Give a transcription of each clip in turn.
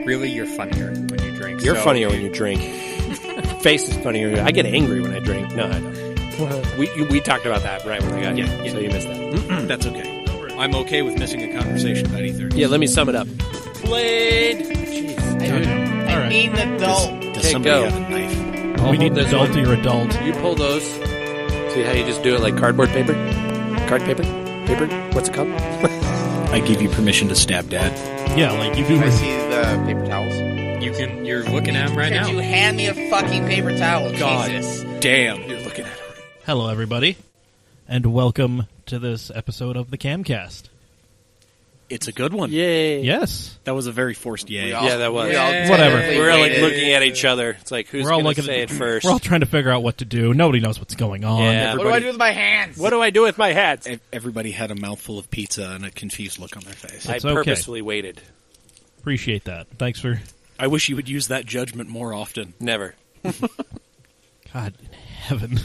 Really, you're funnier when you drink. You're funnier when you drink. Face is funnier. I get angry when I drink. No, I don't. We talked about that right when I got here, so you missed that. That's okay. I'm okay with missing a conversation about E30. Yeah, let me sum it up. Blade. I need an adult. Does somebody have a knife? We need an adultier adult. You pull those. See how you just do it like cardboard paper? Card paper? Paper? What's it called? I give you permission to stab Dad. Yeah, like you do. I see the paper towels. You're looking at them right now. Could you hand me a fucking paper towel? God Jesus. damn, you're looking at it. Hello, everybody, and welcome to this episode of the Camcast. It's a good one. Yay. Yes, That was a very forced yay. Yeah, that was. Whatever. We're like looking at each other. It's like, who's we're all going to looking say it first? We're all trying to figure out what to do. Nobody knows what's going on. Yeah. What do I do with my hands? What do I do with my hats? Everybody had a mouthful of pizza and a confused look on their face. I It's okay. purposefully waited. Appreciate that. Thanks for. I wish you would use that judgment more often. Never. God in heaven.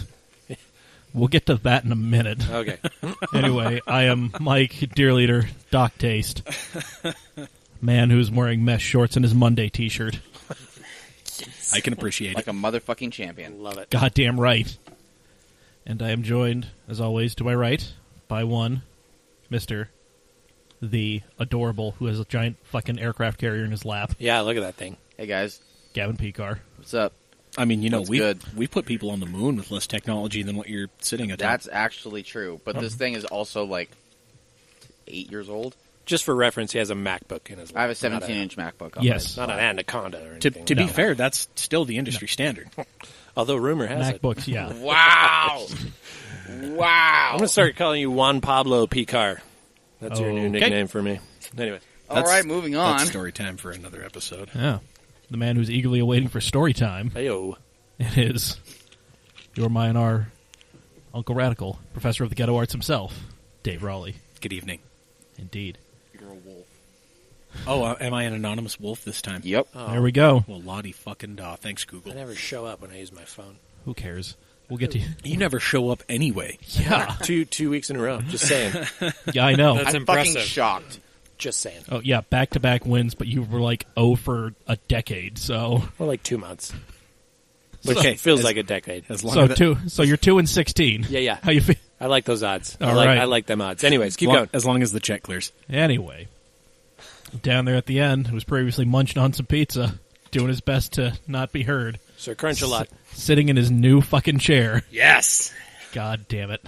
We'll get to that in a minute. Okay. Anyway, I am Mike, dear leader, Doc Taste. Man who's wearing mesh shorts and his Monday t-shirt. I can appreciate Like it. a motherfucking champion. Love it. Goddamn right. And I am joined, as always, to my right, by one, Mr. the adorable, who has a giant fucking aircraft carrier in his lap, Yeah, look at that thing. Hey guys, Gavin Picar. what's up? I mean, you know, That's we good. put people on the moon with less technology than what you're sitting atop. That's actually true, but this thing is also like 8 years old. Just for reference, he has a MacBook in his lap. I have a 17-inch MacBook on Yes. Not an Anaconda or to anything. be No. fair, that's still the industry standard. Although rumor has it. MacBooks, yeah. Wow! Wow! I'm going to start calling you Juan Pablo Picar. That's your new Okay. nickname for me. Anyway. All right, moving on. That's story time for another episode. Yeah. The man who's eagerly awaiting for story time. Heyo. It is your, mine, our Uncle Radical, professor of the ghetto arts himself, Dave Raleigh. Good evening. Indeed. You're a wolf. Oh, am I an anonymous wolf this time? Yep. There we go. Well, Lottie fucking da. Thanks, Google. I never show up when I use my phone. Who cares? We'll get to you. You never show up anyway. Yeah. Two weeks in a row. Just saying. Yeah, I know. That's I'm impressive. fucking shocked. Just saying. Oh, yeah, back-to-back wins, but you were like 0 for a decade, so... Well, like 2 months. Which Okay, feels as- like a decade. As long So as that- so you're 2-16. Yeah. How you feel? I like those odds. All right. I like them odds. Anyways, keep as long, going. as long as the check clears. Anyway, down there at the end, who was previously munching on some pizza, doing his best to not be heard, Sir Crunch a lot. sitting in his new fucking chair. Yes. God damn it.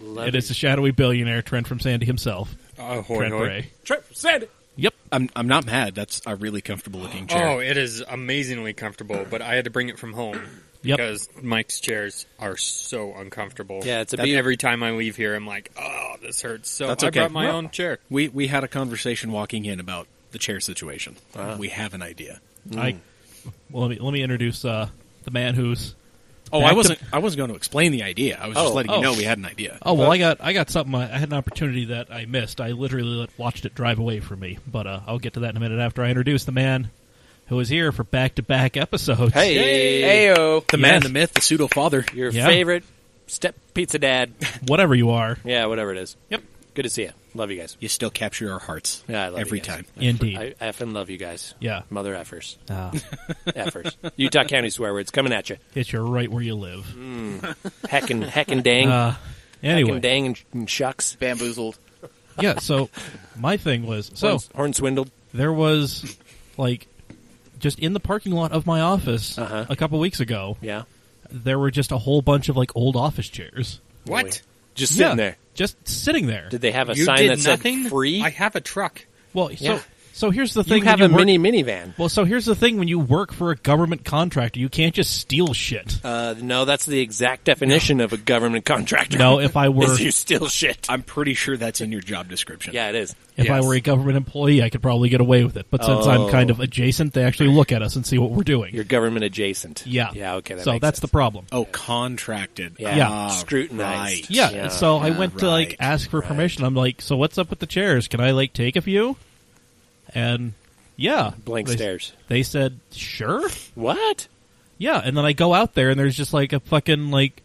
Love It is the shadowy billionaire, Trent from Sandy himself. Oh, Trent Bray. Trent said. Yep. I'm not mad. That's a really comfortable looking chair. Oh, it is amazingly comfortable, but I had to bring it from home Yep. because Mike's chairs are so uncomfortable. Yeah, it's a that beaut- every time I leave here, I'm like, oh, this hurts. So That's I okay. brought my Well- own chair. We had a conversation walking in about the chair situation. We have an idea. Well, let me introduce the man who's... Oh, Back I to- wasn't going to explain the idea. I was just letting you know we had an idea. Oh, well, I got something. I had an opportunity that I missed. I literally watched it drive away from me. But I'll get to that in a minute after I introduce the man who is here for back-to-back episodes. Hey. Ayo. The man, Yes. the myth, the pseudo father. Your Yeah. favorite step pizza dad. Whatever you are. Yeah, whatever it is. Yep. Good to see you. Love you guys. You still capture our hearts. Yeah, I love every you guys. time. Indeed. I effing love you guys. Yeah. Mother effers. Ah, Effers. Utah County swear words coming at you. hits you right where you live. Heckin' dang. Anyway. Heckin' dang and shucks. Bamboozled. Yeah, so my thing was... So Horn swindled. there was, like, just in the parking lot of my office Uh-huh. a couple weeks ago, Yeah. there were just a whole bunch of, like, old office chairs. What? Just sitting Yeah, there. Just sitting there. Did they have a You sign did that said nothing? free? I have a truck. Well, Yeah. so here's the thing. You have when a work- mini minivan. Well, so here's the thing. When you work for a government contractor, you can't just steal shit. No, that's the exact definition of a government contractor. No, if I were Is you steal shit. I'm pretty sure that's in your job description. Yeah, it is. if I Yes. were a government employee, I could probably get away with it. But since I'm Oh. kind of adjacent, they actually look at us and see what we're doing. You're government adjacent. Yeah. Yeah, okay. That so makes that's the sense. problem. Oh, contracted. Yeah. Yeah. Ah, Scrutinized. right. Yeah. Yeah. So I went to like right, ask for permission. I'm like, so what's up with the chairs? Can I like take a few? And yeah, Blank they, stares. They said sure. What? Yeah, and then I go out there and there's just like a fucking like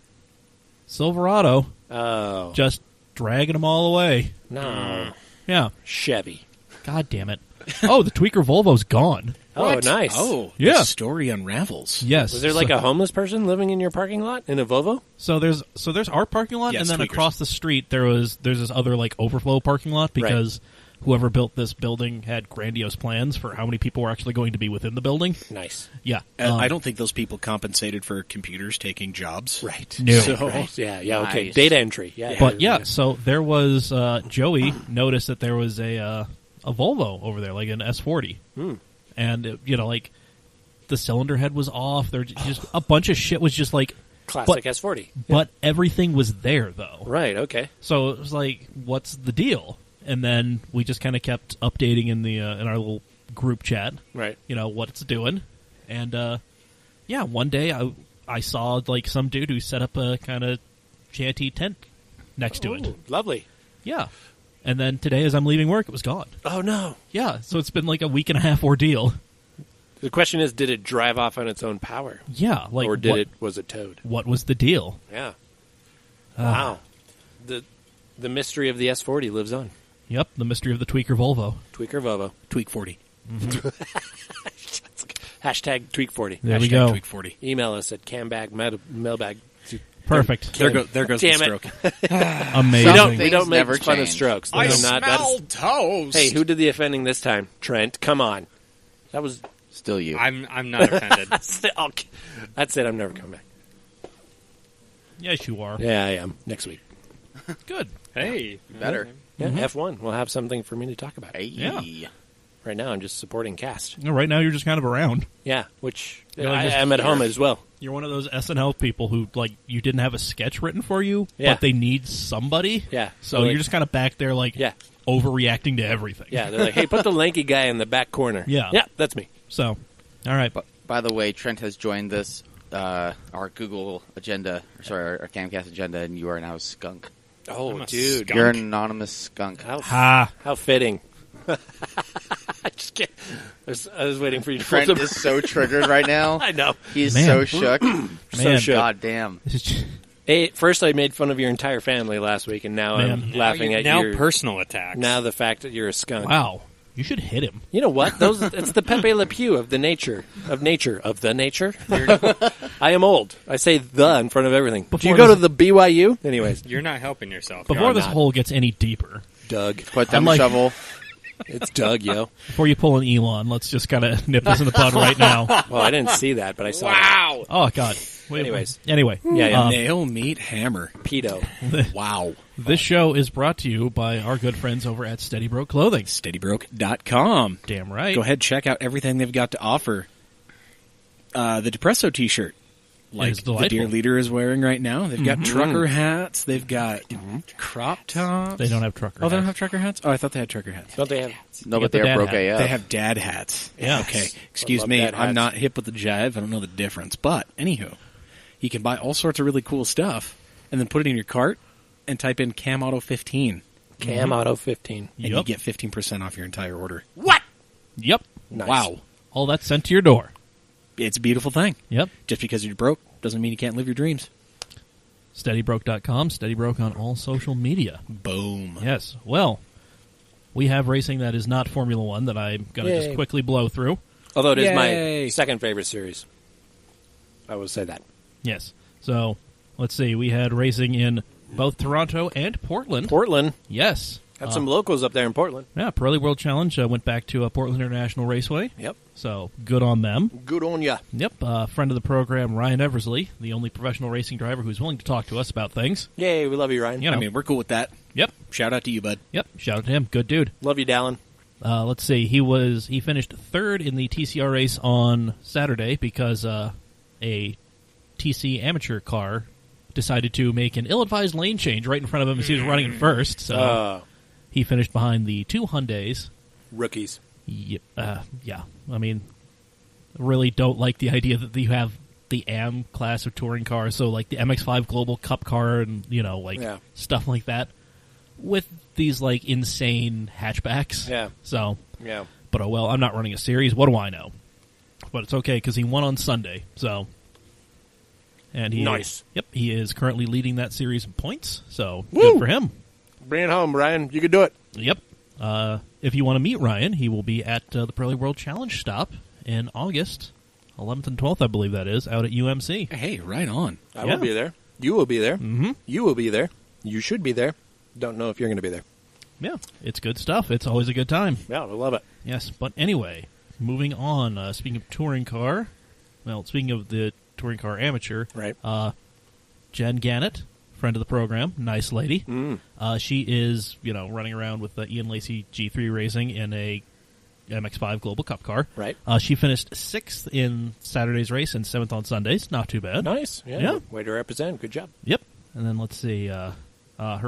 Silverado Oh. just dragging them all away. No. Yeah. Chevy. God damn it. Oh, the tweaker Volvo's gone. Oh, nice. Oh, Yeah. the story unravels. Yes. Was there like a homeless person living in your parking lot in a Volvo? So there's our parking lot, Yes, and then tweakers. across the street there's this other like overflow parking lot because whoever built this building had grandiose plans for how many people were actually going to be within the building. Nice. Yeah, I don't think those people compensated for computers taking jobs. Right. No. So, Right. Yeah, okay. Nice. Data entry. Yeah. But yeah, so there was Joey noticed that there was a Volvo over there, like an S40, and it, like the cylinder head was off. There just a bunch of shit was just like Classic S40. but everything was there though. Right, okay. So it was like, what's the deal? And then we just kind of kept updating in the in our little group chat, Right. what it's doing. And one day I saw like some dude who set up a kind of shanty tent next to it. Ooh, lovely. Yeah. And then today, as I'm leaving work, it was gone. Oh, no. Yeah, so it's been like a week and a half ordeal. The question is, did it drive off on its own power? Yeah, like or was it towed? What was the deal? Yeah. Wow. The mystery of the S40 lives on. Yep, the mystery of the tweaker Volvo. Tweaker Volvo. Tweak 40. Hashtag Tweak 40. There we Hashtag go. Tweak 40. Email us at mailbag. Perfect. There goes Damn the it. stroke. Amazing. We Things don't make never fun of change. strokes. I That's not- that's- toast. Hey, who did the offending this time? Trent. Come on. That was... Still you. I'm not offended. That's it. I'm never coming back. Yes, you are. Yeah, I am. Next week. Good. Hey, Better. Yeah, F1. We'll have something for me to talk about. Hey. Yeah. Right now, I'm just supporting cast. Right now, you're just kind of around. Yeah, which You're like I just am at here. home as well. You're one of those SNL people who, like, you didn't have a sketch written for you, Yeah. but they need somebody. Yeah. So Like- you're just kind of back there, like, Yeah. overreacting to everything. Yeah, they're like, hey, put the lanky guy in the back corner. Yeah. Yeah, that's me. So, all right. By the way, Trent has joined this, our Google agenda, our Camcast agenda, and you are now a skunk. Oh, I'm a dude. skunk. You're an anonymous skunk. Ha. How fitting. I just can't. I was waiting for you to Trent pull some- is so triggered right now. I know. He's Man. so shook. Man. shook. God damn. This is just- Hey, first I made fun of your entire family last week, and now I'm Man. laughing at now your... personal attacks. Now the fact that you're a skunk. wow. You should hit him. You know what? It's the Pepe Le Pew of the nature. I am old. I say the in front of everything. Do Before you go to this- the BYU? Anyways, You're not helping yourself. Before I'm this not. hole gets any deeper, Doug. Put down I'm the like- shovel. It's Doug, yo. before you pull an Elon, let's just kind of nip this in the bud right now. Well, I didn't see that, but I saw that. Oh, God. Wait, Anyways. Anyway. Yeah. Nail, meat, hammer. Pedo. Wow. This show is brought to you by our good friends over at Steady Broke Clothing. SteadyBroke.com. Damn right. Go ahead, check out everything they've got to offer. The Depresso t-shirt, like is the delightful. Deer Leader is wearing right now. They've got trucker hats. They've got crop tops. They don't have trucker Oh, they don't hats. have trucker hats? Oh, I thought they had trucker hats. Don't they have... No, You but get the they're dad broke hat. AF. They have dad hats. Yes. Okay. Excuse love me. dad I'm hats. not hip with the jive. I don't know the difference. But, anywho, you can buy all sorts of really cool stuff and then put it in your cart and type in Cam Auto 15 Cam Auto 15. and you Yep. get 15% off your entire order. Yep. Nice. Wow. All that's sent to your door. It's a beautiful thing. Yep. Just because you're broke doesn't mean you can't live your dreams. SteadyBroke.com. SteadyBroke on all social media. Boom. Yes. Well, we have racing that is not Formula One that I'm going to Yay. just quickly blow through. Although it is my Yay. second favorite series. I will say that. Yes. So, let's see. We had racing in both Toronto and Portland. Portland. Yes. Got some locals up there in Portland. Yeah, Pirelli World Challenge went back to Portland International Raceway. Yep. So, good on them. Good on ya. Yep. Friend of the program, Ryan Eversley, the only professional racing driver who's willing to talk to us about things. Yay, we love you, Ryan. You know. I mean, we're cool with that. Yep. Shout out to you, bud. Yep. Shout out to him. Good dude. Love you, Dallin. Let's see. He finished third in the TCR race on Saturday because a TC amateur car decided to make an ill-advised lane change right in front of him as he was running in first. So he finished behind the two Hyundais. Rookies. Yeah. I mean, really don't like the idea that you have the AM class of touring cars, so like the MX-5 Global Cup car and, Yeah. stuff like that, with these, like, insane hatchbacks. Yeah. So, Yeah. but oh well, I'm not running a series. What do I know? But it's okay, because he won on Sunday, so... And he Nice. Yep, he is currently leading that series in points, so Woo! good for him. Bring it home, Ryan. You can do it. Yep. If you want to meet Ryan, he will be at the Pirelli World Challenge stop in August, 11th and 12th, I believe that is, out at UMC. Hey, right on. I will be there. You will be there. Mm-hmm. You will be there. You should be there. Don't know if you're going to be there. Yeah, it's good stuff. It's always a good time. Yeah, I love it. Yes, but anyway, moving on. Speaking of touring car, speaking of the touring car amateur, Right. Jen Gannett, friend of the program, nice lady. Mm. She is, running around with Ian Lacey G3 Racing in a MX-5 Global Cup car. Right. She finished 6th in Saturday's race and 7th on Sundays. Not too bad. Nice. Yeah. Way to represent. Good job. Yep. And then let's see, her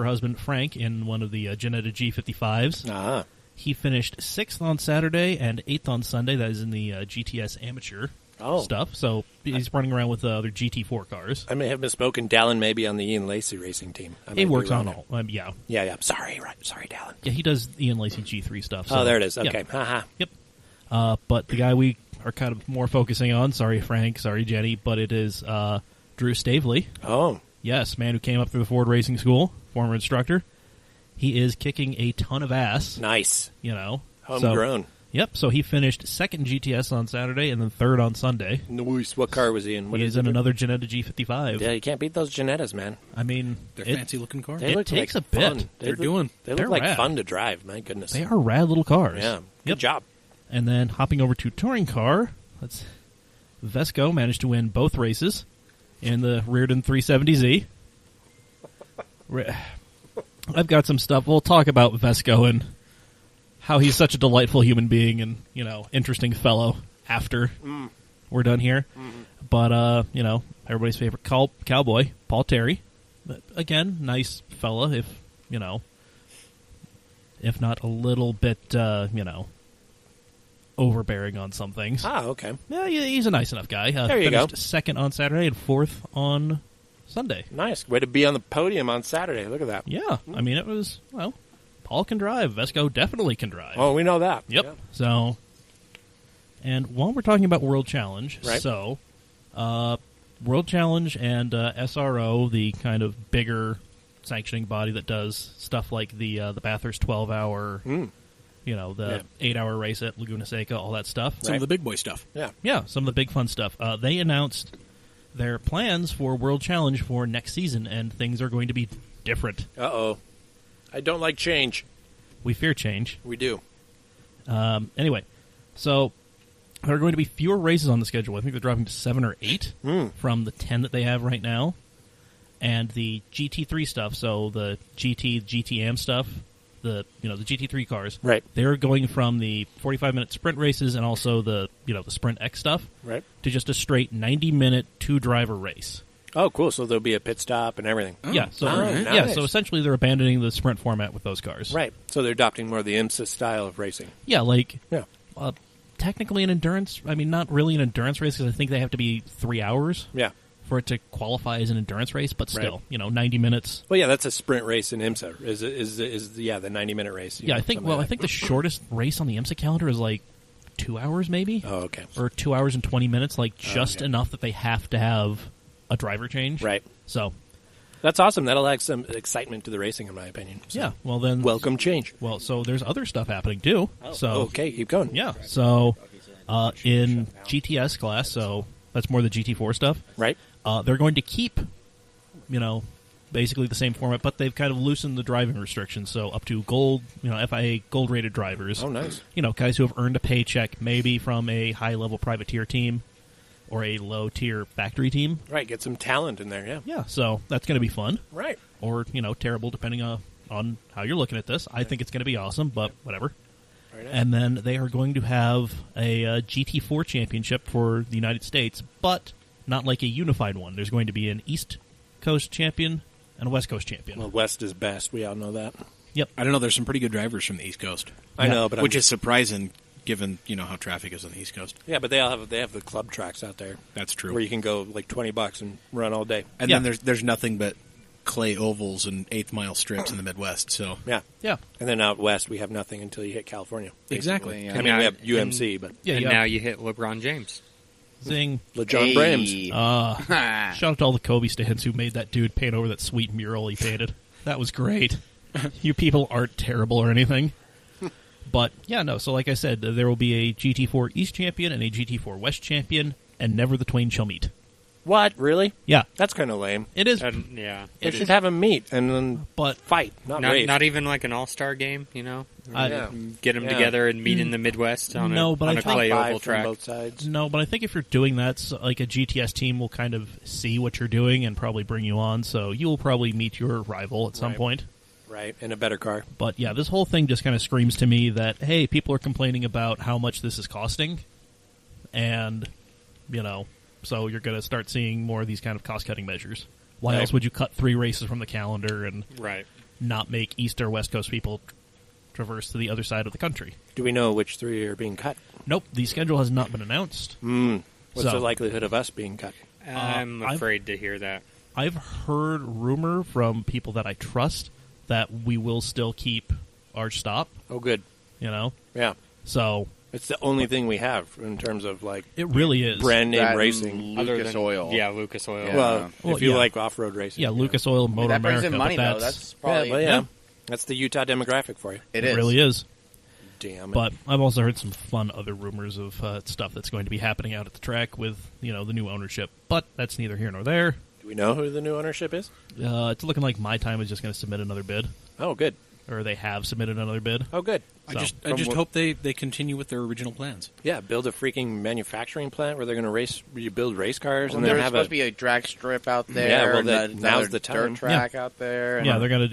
husband Frank in one of the Ginetta G55s. Ah. He finished 6th on Saturday and 8th on Sunday. That is in the GTS Amateur stuff. So he's running around with other GT4 cars. I may have misspoken. Dallin may be on the Ian Lacey racing team. He works on all. Yeah. Yeah. Sorry, Dallin. Yeah, he does Ian Lacey G3 stuff. So, Oh, there it is. Okay. Yeah. Haha. Yep. But the guy we are kind of more focusing on, sorry Frank, sorry Jenny, but it is Drew Stavely. Oh. Yes, man who came up through the Ford Racing School, former instructor. He is kicking a ton of ass. Nice. So, Homegrown. yep, so he finished 2nd GTS on Saturday and then 3rd on Sunday. Nice. What car was he in? What He is is in it? another Ginetta G55. Yeah, you can't beat those Genettas, man. I mean, They're fancy-looking cars. They It look takes like a bit. fun. They're They look like rad. fun to drive. My goodness. they are rad little cars. Yeah. Good Yep. job. And then hopping over to touring car, Vesco managed to win both races in the Reardon 370Z. I've got some stuff. We'll talk about Vesco and how he's such a delightful human being and, interesting fellow after we're done here. Mm-hmm. But, everybody's favorite cowboy, Paul Terry. But again, nice fella if not a little bit, overbearing on some things. Ah, okay. Yeah, he's a nice enough guy. There you go. Finished 2nd on Saturday and 4th on Sunday. Nice. Way to be on the podium on Saturday. Look at that. Yeah, I mean, it was, Paul can drive. Vesco definitely can drive. Oh, we know that. Yep. Yeah. So, and while we're talking about World Challenge, Right. so, World Challenge and SRO, the kind of bigger sanctioning body that does stuff like the Bathurst 12-hour, the 8-hour race at Laguna Seca, all that stuff. Some of the big boy stuff. Yeah. Yeah, some of the big fun stuff. They announced their plans for World Challenge for next season, and things are going to be different. Uh-oh. I don't like change. We fear change. We do. Anyway, so there are going to be fewer races on the schedule. I think they're dropping to 7 or 8 from the 10 that they have right now. And the GT3 stuff, so the GTM stuff, the GT3 cars, Right. they're going from the 45-minute sprint races and also the Sprint X stuff Right. to just a straight 90-minute 2-driver race. Oh, cool. So there'll be a pit stop and everything. Yeah, so nice. so essentially they're abandoning the sprint format with those cars. Right. So they're adopting more of the IMSA style of racing. Yeah, like Yeah. technically an endurance. I mean, not really an endurance race because I think they have to be 3 hours Yeah. for it to qualify as an endurance race. But still, 90 minutes. Well, yeah, that's a sprint race in IMSA. Is the 90-minute race? Yeah, I think. Well, I think the shortest race on the IMSA calendar is like 2 hours, maybe. Oh, okay. Or 2 hours and 20 minutes, like just enough that they have to have a driver change. Right. So That's awesome. That'll add some excitement to the racing, in my opinion. So, yeah. Well, then welcome change. Well, so there's other stuff happening too. So Okay, keep going. yeah. So in GTS class, so that's more the GT4 stuff. Right. They're going to keep, basically the same format, but they've kind of loosened the driving restrictions. So up to gold, FIA gold-rated drivers. Oh, nice. Guys who have earned a paycheck, maybe from a high-level privateer team or a low-tier factory team. Right, get some talent in there, yeah. Yeah, so that's going to be fun. Right. Or, terrible, depending on how you're looking at this. I think it's going to be awesome, but whatever. Very nice. And then they are going to have a GT4 championship for the United States, but not like a unified one. There's going to be an East Coast champion and a West Coast champion. Well, West is best. We all know that. Yep. I don't know. There's some pretty good drivers from the East Coast. I know, but which is surprising given how traffic is on the East Coast. Yeah, but they have the club tracks out there. That's true. Where you can go like $20 and run all day. And Yeah. then there's nothing but clay ovals and eighth-mile strips in the Midwest. So Yeah. Yeah. And then out west, we have nothing until you hit California. exactly. Yeah. I mean, we have UMC, but Yeah, and yeah. now you hit LeBron James. Zing. LeJon Brames. Shout out to all the Kobe stands who made that dude paint over that sweet mural he painted. That was great. You people aren't terrible or anything. But, yeah, no, so like I said, there will be a GT4 East champion and a GT4 West champion, and never the twain shall meet. What? Really? Yeah, That's kind of lame. it is. Yeah. They should have them meet and then But fight, not race. Not even like an all-star game, Yeah. Get them Yeah. together and meet in the Midwest on No, a, but I on a think clay Five oval from track. both sides. No, but I think if you're doing that, so, like a GTS team will kind of see what you're doing and probably bring you on, so you will probably meet your rival at some Right. point. Right, in a better car. But yeah, this whole thing just kind of screams to me that, hey, people are complaining about how much this is costing, and, so you're going to start seeing more of these kind of cost-cutting measures. Why Right. else would you cut 3 races from the calendar and Right. not make East or West Coast people traverse to the other side of the country? Do we know which 3 are being cut? Nope, the schedule has not been announced. What's So- the likelihood of us being cut? I'm I've- afraid to hear that. I've heard rumor from people that I trust that we will still keep our stop, Oh, good. Yeah. so It's the only thing we have in terms of, like, it really is. brand name That and racing. Other Lucas than- Oil. Yeah, Lucas Oil. Yeah. Well, Well, if you yeah. like off-road racing. Yeah, Lucas Oil, I mean, Motor that brings America, in money, but though. that's, That's probably... Yeah. That's the Utah demographic for you. It it is. really is. Damn it. But I've also heard some fun other rumors of stuff that's going to be happening out at the track with, the new ownership. But that's neither here nor there. Do we know who the new ownership is? It's looking like My Time is just going to submit another bid, Oh, good. or they have submitted another bid. Oh, good. I So, just from what- hope they continue with their original plans. Yeah, build a freaking manufacturing plant where they're going to build race cars Well, and then there's have supposed to be a drag strip out there. Yeah, well, and now's another the time. dirt track out there. And Yeah, they're going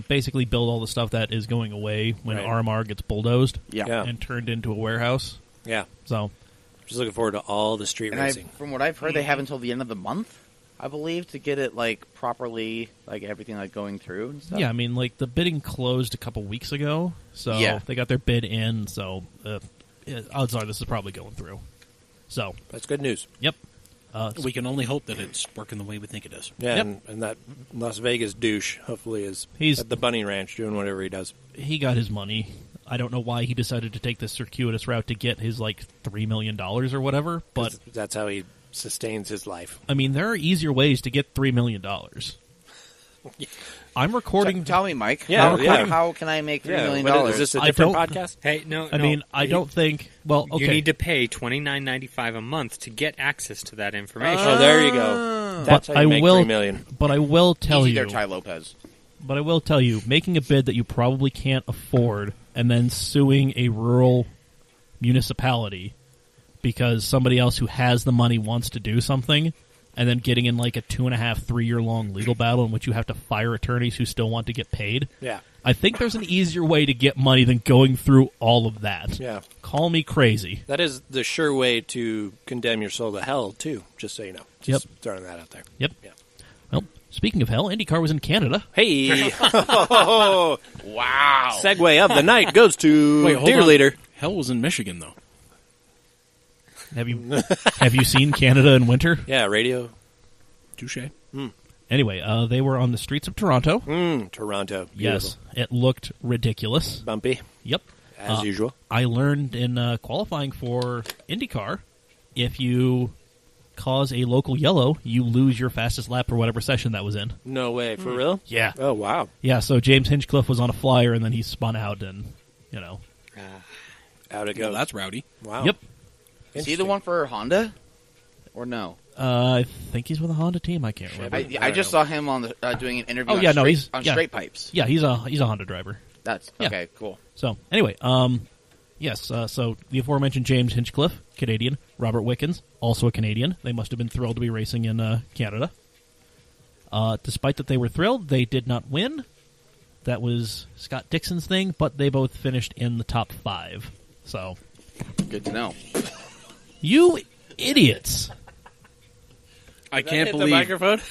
to basically build all the stuff that is going away when Right. RMR gets bulldozed Yeah. and turned into a warehouse. Yeah. So, Just looking forward to all the street And racing. from what I've heard, they have until the end of the month, I believe, to get it properly, everything going through and stuff. yeah, I mean, the bidding closed a couple weeks ago, so Yeah. they got their bid in, so odds are this is probably going through. So, That's good news. yep. We can only hope that it's working the way we think it is. Yeah, Yep. and that Las Vegas douche hopefully is He's- at the Bunny Ranch doing whatever he does. He got his money. I don't know why he decided to take this circuitous route to get his $3 million or whatever, but 'Cause that's how he sustains his life. I mean there are easier ways to get $3 million. I'm recording. Tell me, Mike. Yeah, how can I make $3 million? what is this a I different don't- podcast? Hey, no. I mean, I don't think. Well, okay. You need to pay $29.95 a month to get access to that information. Oh, there you go. That's But how you I make will- $3 million. but I will tell Easy you. there, Ty Lopez. But I will tell you, making a bid that you probably can't afford and then suing a rural municipality because somebody else who has the money wants to do something, and then getting in a 2.5, 3 year long legal battle in which you have to fire attorneys who still want to get paid. Yeah. I think there's an easier way to get money than going through all of that. Yeah. Call me crazy. That is the sure way to condemn your soul to hell, too, just so you know. Just throwing that out there. Yep. Yeah. Well, speaking of hell, IndyCar was in Canada. Hey! Wow. Segue of the night goes to Wait, hold Dear on. Leader. Hell was in Michigan, though. Have you seen Canada in winter? Yeah, radio. Touche. Anyway, they were on the streets of Toronto. Toronto. Yes, Beautiful. it looked ridiculous. Bumpy, Yep. as usual. I learned in qualifying for IndyCar, if you cause a local yellow, you lose your fastest lap for whatever session that was in. No way. For real? Yeah. Oh, wow. Yeah, so James Hinchcliffe was on a flyer, and then he spun out, and, Out it Well, goes. that's rowdy. Wow. Yep. Is he the one for Honda? Or no? I think he's with a Honda team. I can't remember. I just saw him on the doing an interview Oh, on, yeah, no, straight, he's- on yeah. straight pipes. Yeah, he's a Honda driver. That's Yeah. okay, cool. So, anyway, yes, so the aforementioned James Hinchcliffe, Canadian, Robert Wickens, also a Canadian. They must have been thrilled to be racing in Canada. Despite that they were thrilled, they did not win. That was Scott Dixon's thing, but they both finished in the top 5. So, Good to know. you idiots. I can't hit the believe microphone?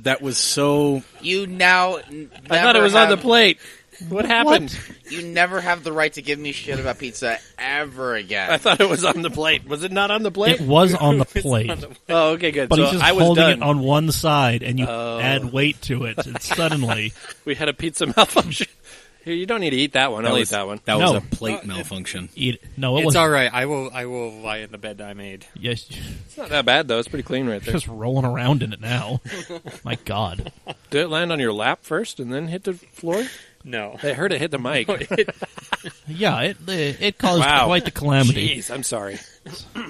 that was so. You now I thought it was on the plate. What happened? You never have the right to give me shit about pizza ever again. I thought it was on the plate. Was it not on the plate? It was on the plate, Oh, okay, good. but so he's just I was holding done. it on one side, and you Oh. add weight to it, and suddenly... We had a pizza malfunction. Here, you don't need to eat that one. I'll eat that one. That No. was a plate malfunction. No, it It's was all right. I will lie in the bed I made. Yes, It's not that bad, though. It's pretty clean right there. just rolling around in it now. My God. Did it land on your lap first and then hit the floor? No. I heard it hit the mic. Yeah, it caused Wow. quite the calamity. Jeez, I'm sorry.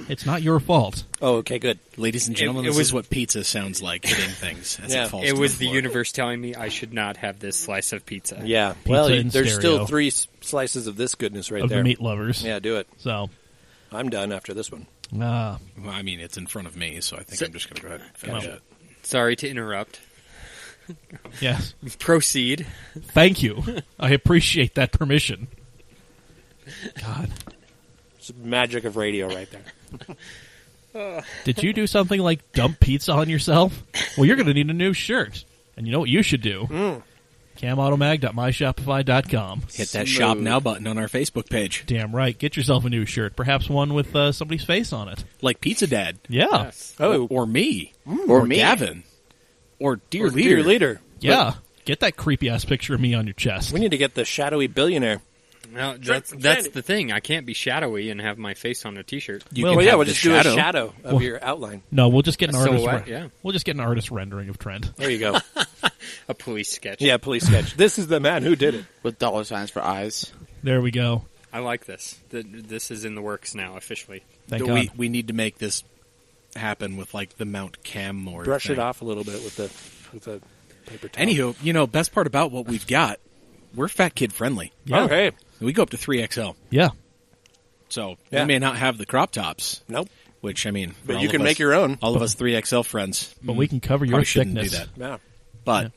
It's not your fault. Oh, okay, good. Ladies and gentlemen, It this was- is what pizza sounds like hitting things as Yeah. it falls It to was the floor. universe telling me I should not have this slice of pizza. Yeah. Well, in there's stereo. still 3 slices of this goodness right Of there. the meat lovers. Yeah, do it. So, I'm done after this one. Well, I mean, it's in front of me, so I think I'm just going to go ahead and finish Well. it. Sorry to interrupt. yes. Proceed. Thank you. I appreciate that permission. God. It's the magic of radio right there. Did you do something like dump pizza on yourself? Well, you're going to need a new shirt. And you know what you should do? camautomag.myshopify.com. Hit that shop now button on our Facebook page. Damn right. Get yourself a new shirt. Perhaps one with somebody's face on it. Like Pizza Dad. Yeah. Yes. Oh, Or me. Or me. Gavin. Or Dear or Leader. Dear Leader. Yeah. Get that creepy-ass picture of me on your chest. We need to get the shadowy billionaire. No, Trent that's the thing. I can't be shadowy and have my face on a T-shirt. You Well, can Well, yeah, have we'll the just do a shadow of Well- your outline. No, we'll just get an A artist. silhouette, yeah. We'll just get an artist rendering of Trent. There you go. A police sketch. Yeah, police sketch. This is the man who did it. With dollar signs for eyes. There we go. I like this. This is in the works now officially. Thank we, God. we need to make this happen with like the Mount Canmore Brush thing. it off a little bit with the paper towel. Anywho, best part about what we've got, we're fat kid friendly. Yeah. Oh, hey. We go up to 3XL. Yeah. So Yeah. we may not have the crop tops, Nope. which I mean, But for you all can of make us- your own. All of us 3XL friends. But we can cover your Probably shouldn't thickness. do that. Yeah. But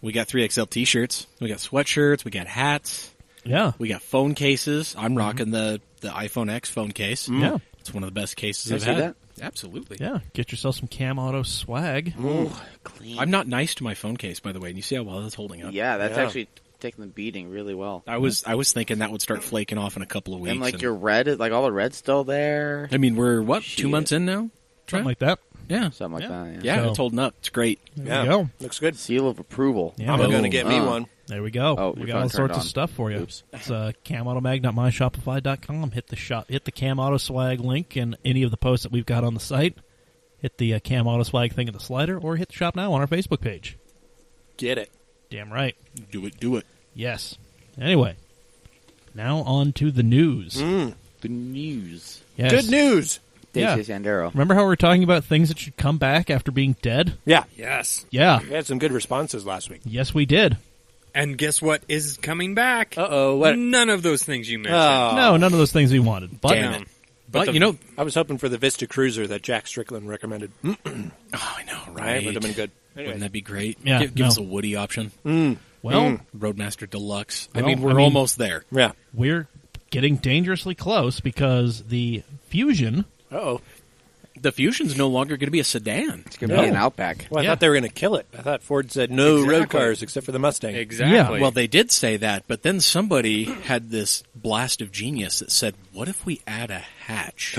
we got 3XL t-shirts, we got sweatshirts, we got hats, Yeah. we got phone cases. I'm rocking the iPhone X phone case. Yeah. It's one of the best cases Can I I've see had. that? Absolutely. Yeah. Get yourself some Cam Auto swag. Ooh, clean. I'm not nice to my phone case, by the way, and you see how well that's holding up. Yeah, that's Yeah. actually taking the beating really well. I was thinking that would start flaking off in a couple of weeks. And like your red, like all the red's still there. I mean, we're what, 2 Shit. months in now? Something like that. Yeah, Something like Yeah. that. yeah, So- it's holding up. It's great. There Yeah. you go. Looks good. Seal of approval. Yeah, I'm boom. going to get me Oh. one. There we go. Oh, we your got phone all turned sorts of on. stuff for you. Oops. It's camautomag.myshopify.com. Hit the shop. Hit the Cam Auto swag link in any of the posts that we've got on the site. Hit the Cam Auto swag thing in the slider, or hit the shop now on our Facebook page. Get it. Damn right. Do it. Yes. Anyway, now on to the news. The news. Yes. Good news. Yeah. Daisy Sandero. Remember how we were talking about things that should come back after being dead? Yeah. Yes. Yeah. We had some good responses last week. Yes, we did. And guess what is coming back? Uh-oh. What? None of those things you mentioned. Oh. No, none of those things we wanted. But Damn it. But the- you know, I was hoping for the Vista Cruiser that Jack Strickland recommended. oh, I know, Right? right? Would have been good. Wouldn't Anyway. that be great? Yeah, Give no. us a Woody option. well, Roadmaster Deluxe. Well, I mean, we're I mean- almost there. Yeah. we're getting dangerously close because the Fusion. Uh-oh. The Fusion's no longer going to be a sedan. It's going to be No. an Outback. Well, I Yeah. thought they were going to kill it. I thought Ford said no road Exactly. cars except for the Mustang. Exactly. Yeah, Well, they did say that, but then somebody had this blast of genius that said, what if we add a hatch?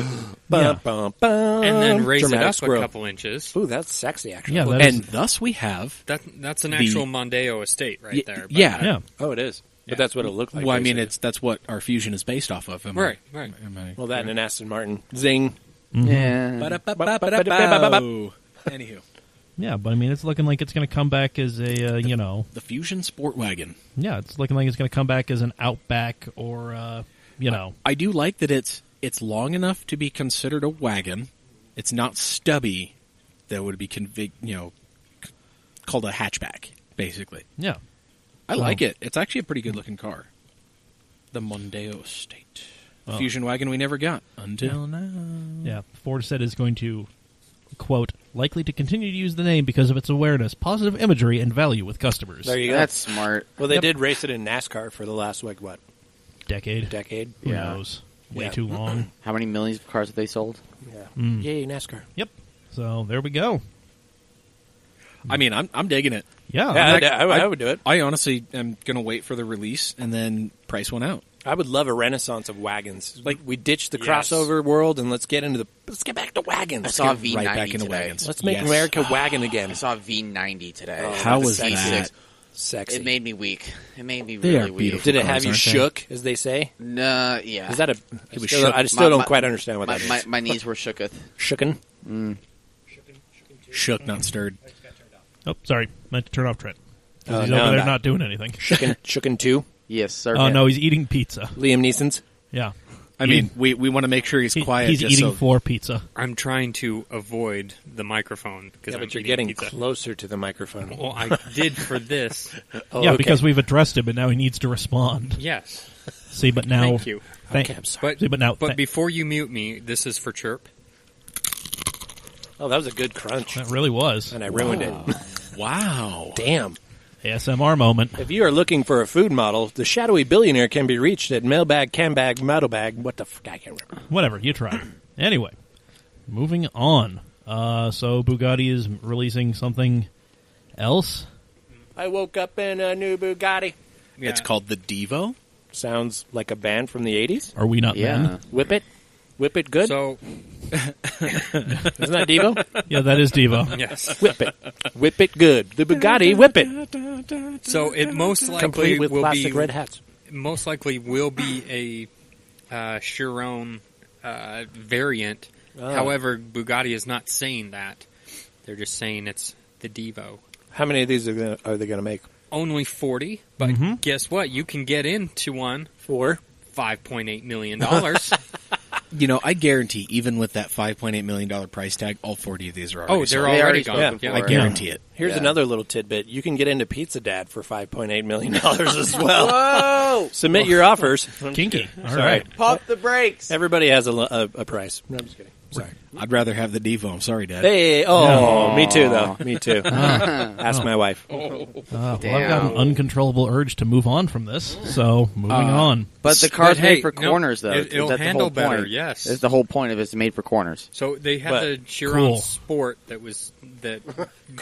Bum, Yeah. bum, bum. and then raise it Dramatic up squirrel. a couple inches. Ooh, that's sexy, actually. Yeah, that And is, thus we have... That's an actual Mondeo estate right there. but- yeah. yeah. Oh, it is. But Yeah. that's what it looked like. Well, I mean, basically. that's what our Fusion is based off of. Am I- Right, right. am I- Well, that and an Aston Martin. Zing. Yeah. Ba-da-ba-ba-ba-ba-bow. Anywho, Yeah, but I mean, it's looking like it's going to come back as a, the Fusion Sport Wagon. yeah, it's looking like it's going to come back as an Outback or, I do like that it's long enough to be considered a wagon. It's not stubby. That would be called a hatchback, basically. yeah. I like it. It's actually a pretty good looking car. The Mondeo Estate. The Oh. Fusion wagon we never got until now. Yeah, Ford said is going to, quote, likely to continue to use the name because of its awareness, positive imagery, and value with customers. There you go. That's smart. Well, they Yep. did race it in NASCAR for the last, like, what, Decade. decade? Who knows? Way Yeah. too long. How many millions of cars have they sold? Yeah. Yay, NASCAR. Yep. So there we go. I mean, I'm digging it. Yeah. Yeah, I would do it. I honestly am going to wait for the release and then price one out. I would love a renaissance of wagons. Like, we ditched the Yes. crossover world and let's get back to I wagons. saw a Get V90 right back into today. wagons. Let's make Yes. America wagon again. I saw a V90 today. Oh, How was V6. that? Sexy. It made me weak. It made me They really are weak. beautiful. Did it cars, have you aren't they? shook, as they say? No, yeah. Is that a? It was I still, shook. I still don't My- quite understand what my, that my, is. my knees were shooketh. Shooken? Shook, not stirred. Oh, sorry. Meant to turn off Trent. 'Cause he's now over I'm there back. not doing anything. Shooken 2, Yes, sir. Oh, no, he's eating pizza. Liam Neeson's. Yeah. I mean, we want to make sure he's quiet. He's just eating so 4 pizza. I'm trying to avoid the microphone because Yeah, I'm but you're eating getting pizza. closer to the microphone. Well, I did for this. Oh, Yeah, okay. because we've addressed him, and now he needs to respond. Yes. See, but now... Thank you. Thank- Okay, I'm sorry. But See, but now... but before you mute me, this is for chirp. Oh, that was a good crunch. that really was. And I ruined it. wow. Damn. ASMR moment. If you are looking for a food model, the shadowy billionaire can be reached at mailbag, cambag, model-bag. What the fuck? I can't remember. Whatever, you try. Anyway, moving on. So Bugatti is releasing something else. I woke up in a new Bugatti. It's called the Devo. Sounds like a band from the 80s. Are we not Yeah. men? Whip it. Whip it good. So Isn't that Devo? Yeah, that is Devo. yes. Whip it. Whip it good. The Bugatti, whip it. So it most likely Complete with will plastic be red hats. most likely will be a Chiron variant. Oh. However, Bugatti is not saying that. They're just saying it's the Devo. How many of these are they going to make? Only 40, but guess what? You can get into one 4. $5.8 million. You know, I guarantee, even with that $5.8 million price tag, all 40 of these are already Oh, they're sold. They already already gone. spoken Yeah. I for. guarantee it. Here's Yeah. another little tidbit. You can get into Pizza Dad for $5.8 million as well. Whoa! Submit your offers. Kinky. All Sorry. right. Pump the brakes. Everybody has a price. No, I'm just kidding. Sorry. I'd rather have the Devo. I'm sorry, Dad. Hey, oh, me too, though. Me too. Ask my wife. Well, I've got an Damn. uncontrollable urge to move on from this. So, moving on. But the car's But hey, made for no, corners, though. it'll That's the handle whole better, point. yes. That's the whole point of it. It's made for corners. So they had But- the Chiron Cool. Sport that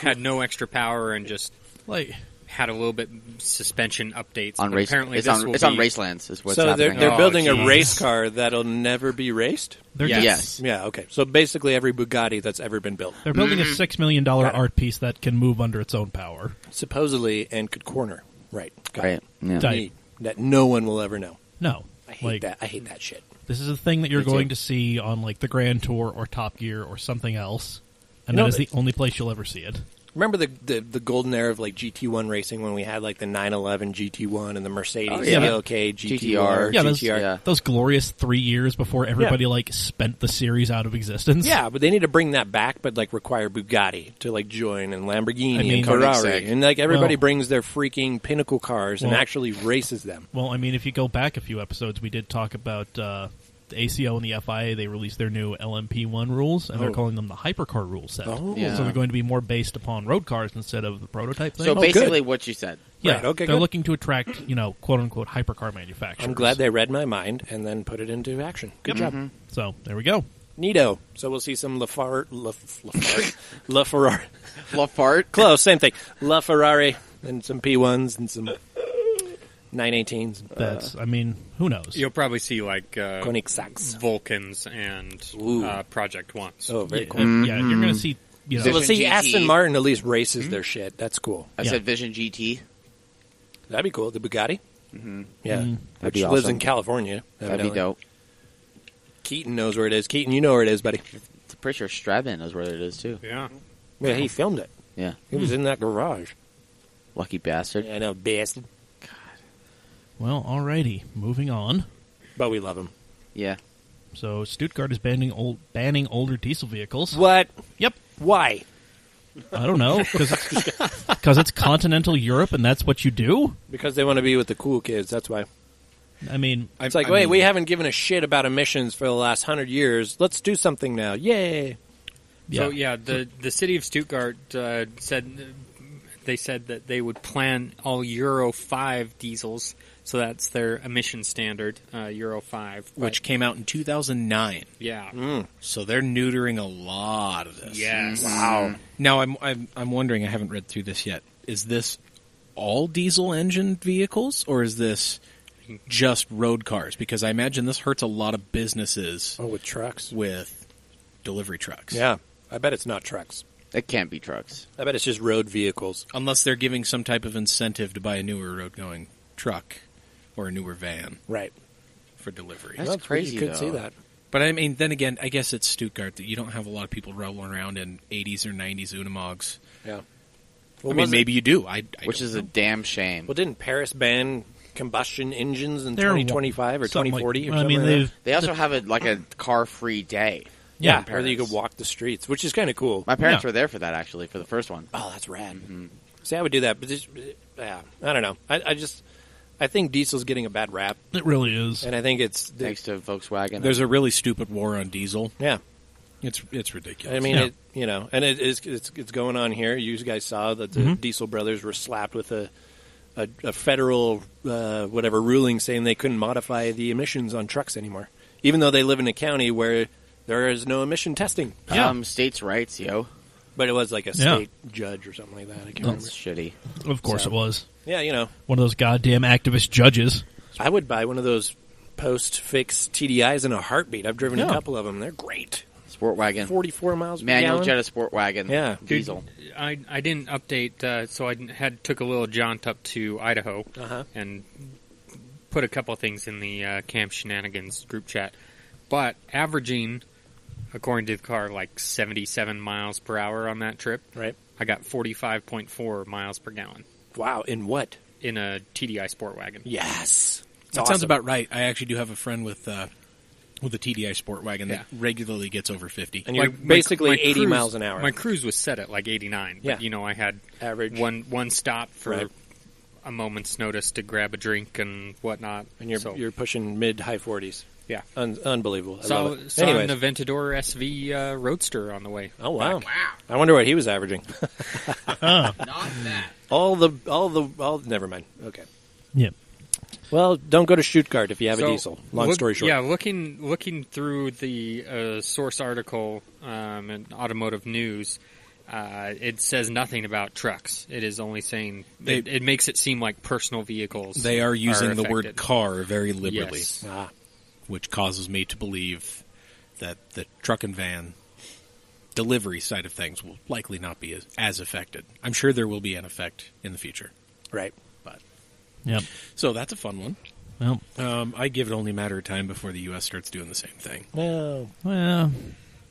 had no extra power and just Like, had a little bit suspension updates. On but race, apparently it's this on will it's on be- Racelands. Is what's So happening. they're Oh, building a geez. race car that'll never be raced? they're Yes. Yes. Yeah, okay. So basically every Bugatti that's ever been built. they're building a $6 million art piece that can move under its own power. Supposedly, and could corner. Right. Got Right. it. Yeah. Tight. Neat. That no one will ever know. No. I hate Like, that. I hate that shit. this is a thing that you're Me too. going to see on, like, the Grand Tour or Top Gear or something else. And You know, that is the only place you'll ever see it. Remember the golden era of like GT1 racing when we had like the 911 GT1 and the Mercedes Oh, yeah. CLK GTR. GTR, Yeah, those- GTR. Yeah. Those glorious 3 years before everybody, like, spent the series out of existence. Yeah, but they need to bring that back, but like require Bugatti to like join and Lamborghini I mean- and Ferrari, Koenigsegg. and like everybody Well- brings their freaking pinnacle cars and Well- actually races them. Well, I mean, if you go back a few episodes, we did talk about the ACO and the FIA. They released their new LMP1 rules, and they're Oh. calling them the hypercar rule set. Oh. Yeah. So they're going to be more based upon road cars instead of the prototype thing. So Oh, basically, what you said. yeah, Right, okay, they're good. looking to attract, quote unquote hypercar manufacturers. I'm glad they read my mind and then put it into action. Good job. So there we go. Neato. So we'll see some LaFerrari. Lafart. Close, same thing. LaFerrari and some P1s and some 918s. That's. I mean, who knows? You'll probably see like Koenigsegg's. Vulcans and Ooh. Project Ones. Oh, very Yeah, cool. yeah, you're going to see. You know, So we'll Vision see GT. Aston Martin at least races their shit. That's cool. I Yeah. said Vision GT. That'd be cool. The Bugatti? Mm-hmm. Yeah. Mm. Which That'd be lives awesome. in California. That'd be evidently. dope. Keaton knows where it is. Keaton, you know where it is, buddy. I'm pretty sure Strabin knows where it is too. Yeah. Yeah, he filmed it. Yeah. He was in that garage. Lucky bastard. Yeah, I know, bastard. well, alrighty. Moving on. But we love him. Yeah. So Stuttgart is banning older diesel vehicles. What? Yep. Why? I don't know because it's continental Europe and that's what you do. Because they want to be with the cool kids. That's why. I mean, It's like, wait, we haven't given a shit about emissions for the last 100 years. Let's do something now. Yay. So yeah, the city of Stuttgart said that they would plan all Euro 5 diesels. So that's their emission standard, Euro 5. Which came out in 2009. Yeah. So they're neutering a lot of this. Yes. Wow. Now I'm wondering. I haven't read through this yet. Is this all diesel engine vehicles, or is this just road cars? Because I imagine this hurts a lot of businesses Oh, with trucks. with delivery trucks. Yeah. I bet it's not trucks. It can't be trucks. I bet it's just road vehicles. Unless they're giving some type of incentive to buy a newer road-going truck or a newer van Right. for delivery. That's Well, crazy, You could though. see that. But I mean, then again, I guess it's Stuttgart that you don't have a lot of people rolling around in 80s or 90s Unimogs. Yeah. I mean, maybe you do. I which don't is know. a damn shame. Well, didn't Paris ban combustion engines in They're 2025 or something 2040? Like, or I mean, something like that? They also have a car-free day. Yeah, in or that you Paris. could walk the streets, which is kind of cool. My parents Yeah. were there for that, actually, for the first one. Oh, that's rad. See, I would do that, but I don't know. I think diesel's getting a bad rap, It really is. and I think it's Thanks to Volkswagen. There's a really stupid war on diesel. yeah. It's ridiculous. I mean, Yeah. and it's going on here. You guys saw that the Diesel brothers were slapped with a federal whatever ruling saying they couldn't modify the emissions on trucks anymore, even though they live in a county where there is no emission testing. states' rights, yo. But it was like a Yeah. state judge or something like that. I can't remember. That's shitty. Of course So- it was. Yeah, One of those goddamn activist judges. I would buy one of those post-fix TDIs in a heartbeat. I've driven a Yeah. couple of them. They're great. Sport wagon. 44 miles per Manual gallon. Jetta Sport wagon. Yeah. Diesel. I didn't update, so I took a little jaunt up to Idaho and put a couple things in the Camp Shenanigans group chat. But averaging, according to the car, like 77 miles per hour on that trip. Right. I got 45.4 miles per gallon Wow. In what? in a TDI Sport Wagon. Yes. that sounds about right. I actually do have a friend with a TDI Sport Wagon that Yeah. regularly gets over 50. And you're Like, basically my 80 cruise- miles an hour. My cruise was set at like 89. Yeah. But, I had Average. one stop for Right. a moment's notice to grab a drink and whatnot. And you're pushing mid-high 40s. Yeah. Unbelievable. I Saw love it. an Anyways. Aventador SV Roadster on the way. Oh, wow. I wonder what he was averaging. Not that. Never mind. Okay. Yeah. Well, don't go to Stuttgart if you have a So, diesel. Long story short. Yeah, looking through the source article in Automotive News, it says nothing about trucks. It is only saying it makes it seem like personal vehicles. They are using the word affected. car very liberally, Yes. which causes me to believe that the truck and van delivery side of things will likely not be as affected. I'm sure there will be an effect in the future. Right. Yep. So that's a fun one. Well, I give it only a matter of time before the U.S. starts doing the same thing. No. well,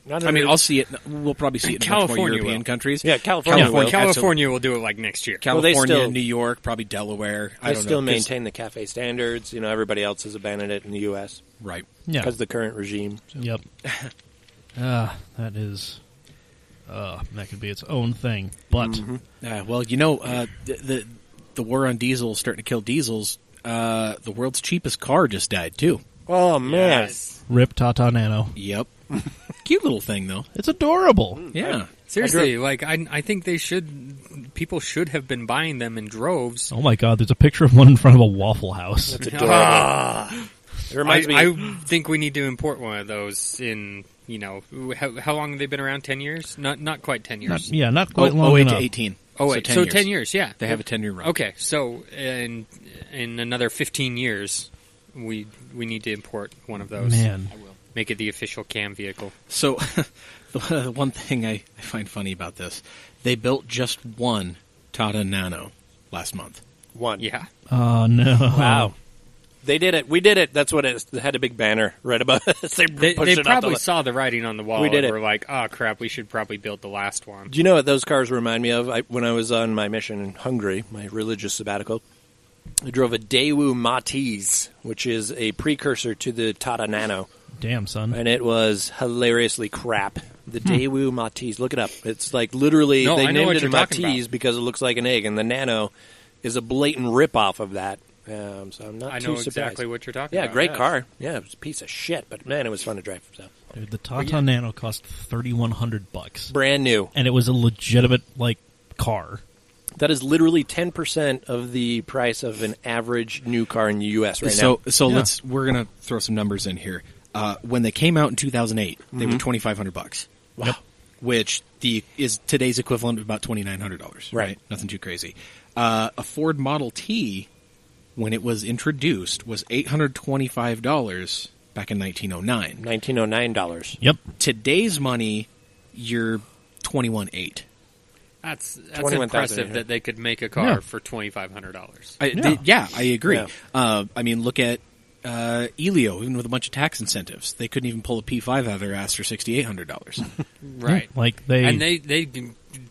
I mean, I'll see it. We'll probably see it in much more California European will. countries. Yeah, California will. California will do it like next year. Well, they California, still- New York, probably Delaware. I They don't still know, 'cause- maintain the CAFE standards. Everybody else has abandoned it in the U.S. right. yeah. because of the current regime. So. Yep. That is. That could be its own thing. But Well, the war on diesel is starting to kill diesels. The world's cheapest car just died too. Oh, man. rip Tata Nano. Yep. Cute little thing though. It's adorable. Yeah. Seriously, I think people should have been buying them in droves. Oh my God! There's a picture of one in front of a Waffle House. That's adorable. It reminds me. I think we need to import one of those in, how long have they been around? 10 years? Not quite 10 years. Not quite long 08 enough. to 18. Oh, wait. So 10 years, yeah. They have a 10-year run. Okay, so in another 15 years, we need to import one of those. Man, Make it the official CAM vehicle. So, the one thing I find funny about this, they built just one Tata Nano last month. One. Yeah. oh no! Wow. They did it. We did it. That's what it is. They had a big banner right above us. They They pushed it out probably the- saw the writing on the wall We did and it. were like, oh, crap, we should probably build the last one. Do you know what those cars remind me of? When I was on my mission in Hungary, my religious sabbatical, I drove a Daewoo Matiz, which is a precursor to the Tata Nano, Damn, son. and it was hilariously crap. The Daewoo Matiz, look it up. It's like literally No, they I know named what it a you're talking Matiz about. because it looks like an egg, and the Nano is a blatant ripoff of that. So I'm not I too know surprised. exactly what you're talking Yeah, about. great car. Yeah, it was a piece of shit, but man, it was fun to drive. So Dude, the Tata Nano cost $3,100, brand new. and it was a legitimate car. That is literally 10% of the price of an average new car in the U.S. right So now. so Yeah. we're gonna throw some numbers in here. When they came out in 2008, they were $2,500. Wow. Yep. Which is today's equivalent of about $2,900. Right. Nothing too crazy. A Ford Model T, when it was introduced, was $825 back in 1909. $1,909. Yep. Today's money, you're $21,800. That's 21,000, impressive yeah. that they could make a car Yeah. for $2,500. I agree. Yeah. I mean, look at Elio, even with a bunch of tax incentives. They couldn't even pull a P5 out of their ass for $6,800. Right. Like they. And they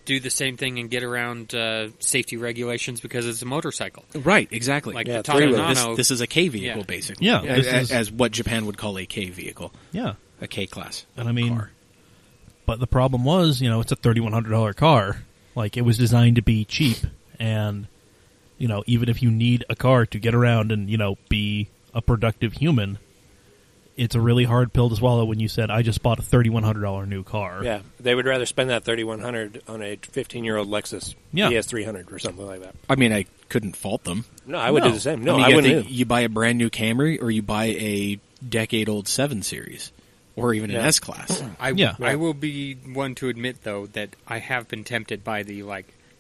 do the same thing and get around safety regulations because it's a motorcycle. Right, exactly. Like Yeah, the Tata three-wheel. Nano. This is a K vehicle, Yeah. basically. Yeah, as what Japan would call a K vehicle, Yeah. a K class. And I mean, car. but the problem was, it's a $3,100 car. Like, it was designed to be cheap. And, even if you need a car to get around and, be a productive human, it's a really hard pill to swallow when you said, I just bought a $3,100 new car. Yeah, they would rather spend that $3,100 on a 15-year-old Lexus ES300 or something like that. I mean, I couldn't fault them. No, I would do the same. No, I mean, I you wouldn't. think you buy a brand new Camry or you buy a decade-old 7 Series or even an Yeah. S-Class. I will be one to admit, though, that I have been tempted by the,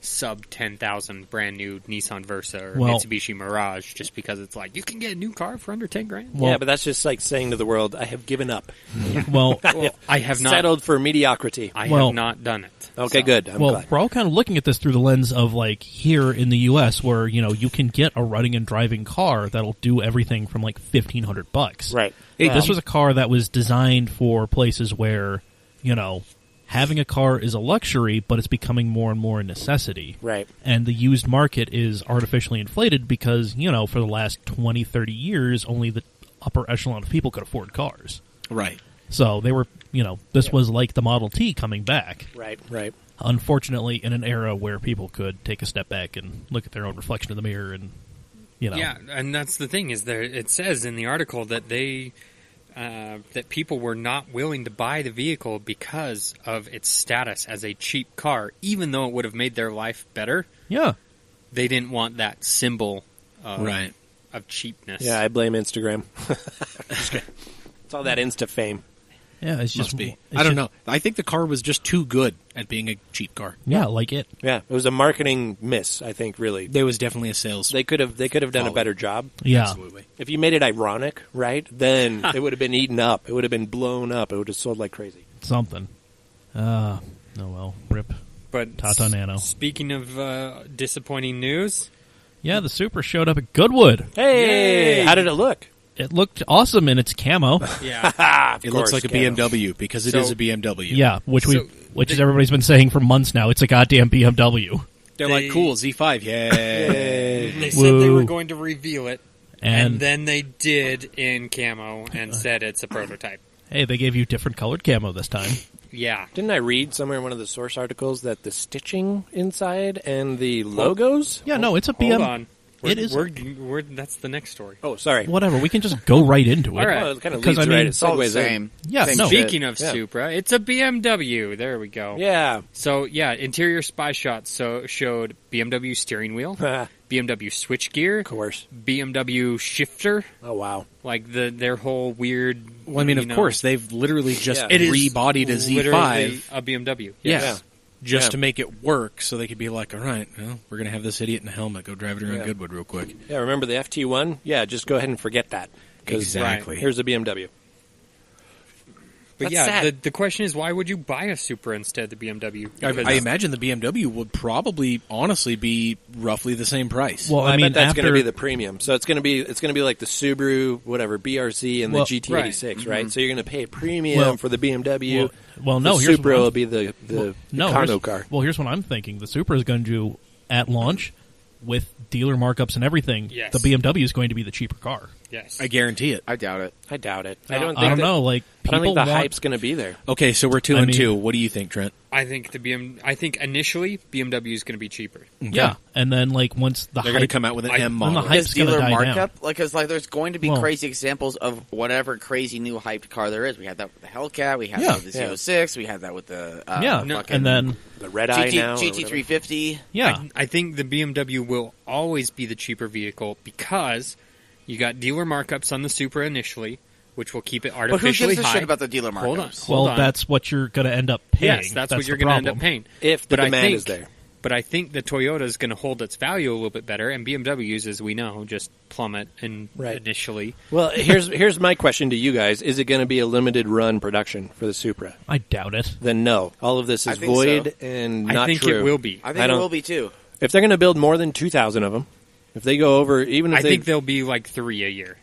sub 10,000 brand new Nissan Versa or Mitsubishi Mirage just because it's like, you can get a new car for under 10 grand. Well- yeah, but that's just like saying to the world, I have given up. Well, I have not Settled for mediocrity. I Well- have not done it. Okay, good. I'm well, glad. we're all kind of looking at this through the lens of, here in the U.S. where, you can get a running and driving car that'll do everything from, $1,500. Right. This was a car that was designed for places where, having a car is a luxury, but it's becoming more and more a necessity. Right. And the used market is artificially inflated because, for the last 20, 30 years, only the upper echelon of people could afford cars. Right. So they were, this was like the Model T coming back. Right. Right. Unfortunately, in an era where people could take a step back and look at their own reflection in the mirror and, Yeah, and that's the thing is it says in the article that that people were not willing to buy the vehicle because of its status as a cheap car, even though it would have made their life better. Yeah. They didn't want that symbol Right. of cheapness. Yeah, I blame Instagram. It's all that Insta fame. Yeah, it's just Must be. it's I don't just- know. I think the car was just too good at being a cheap car. Yeah, like it. Yeah, it was a marketing miss, I think, really. There was definitely a sales. They could have done a Folly. better job. Yeah. Absolutely. If you made it ironic, right, then it would have been eaten up. It would have been blown up. It would have sold like crazy. Something. Oh well, rip. But Tata Nano. Speaking of disappointing news, Yeah, the Supra showed up at Goodwood. Hey, Yay! how did it look? It looked awesome in its camo. yeah, Of It course, looks like a Camo. BMW because it So- is a BMW. Yeah, which So, is everybody's been saying for months now. It's a goddamn BMW. They're They- like, cool, Z5, yay. they said they Woo. were going to reveal it, And, and then they did in camo and said it's a prototype. hey, they gave you different colored camo this time. Yeah, Didn't I read somewhere in one of the source articles that the stitching inside and the logos? Yeah, no, it's a hold BM. on. It is- We're that's the next story. Oh, sorry. Whatever. We can just go right into it. All right. Well, it kind of Because, leads I mean, right. It It's all the segues in. same. Yeah, Same no. shit. Speaking of Yeah. Supra, it's a BMW. There we go. Yeah. So yeah, interior spy shots showed BMW steering wheel, of BMW switchgear, course. BMW shifter, Oh, wow. like their whole weird. Well, I mean, you of know, course, they've literally just Yeah. it is rebodied a literally Z5. a BMW. Yeah. Yes. Just Yeah. to make it work so they could be like, all right, well, we're going to have this idiot in a helmet go drive it around Yeah. Goodwood real quick. Yeah, remember the FT1? Yeah, just go ahead and forget that. 'Cause Exactly. Here's a BMW. But That's yeah, sad. the question is, why would you buy a Supra instead of the BMW? Because- I imagine the BMW would probably, honestly, be roughly the same price. Well, I mean, bet that's after going to be the premium. So it's going to be like the Subaru, whatever, BRZ and Well, the GT86, right? So you're going to pay a premium Well- for the BMW. well, no. The Here's Supra what will I'm- be the no, Econo here's- car. Well, here's what I'm thinking. The Supra is going to do at launch with dealer markups and everything. Yes. The BMW is going to be the cheaper car. yes, I guarantee it. I doubt it. I doubt it. No, I don't I think don't that- know. Like I don't people think the want, hype's going to be there. Okay, so we're 2 I and mean- 2. What do you think, Trent? I think I think initially BMW is going to be cheaper. Yeah, and then like once the They're going to hype, come out with an like, M when the model. hype's This gonna dealer die down. markup, because there's going to be Well- crazy examples of whatever crazy new hyped car there is. We had that with the Hellcat. We had Yeah. that with the Z06. We had that with the yeah, fucking and then The red eye now. or whatever. GT350. yeah, I think the BMW will always be the cheaper vehicle because you got dealer markups on the Supra initially, which will keep it But who artificially gives a high. shit about the dealer markups? Hold on. well, on. that's what you're going to end up paying. Yes, that's what you're the going to end up problem. paying. If the But I demand think- is there. But I think the Toyota is going to hold its value a little bit better, and BMWs, as we know, just plummet Right. initially. Well, here's my question to you guys. Is it going to be a limited run production for the Supra? I doubt it. Then no. All of this I is think void so. and I not think true. it will be. I I think it don't- will be too. If they're going to build more than 2,000 of them, if they go over, even if I they... think there'll be like 3 a year.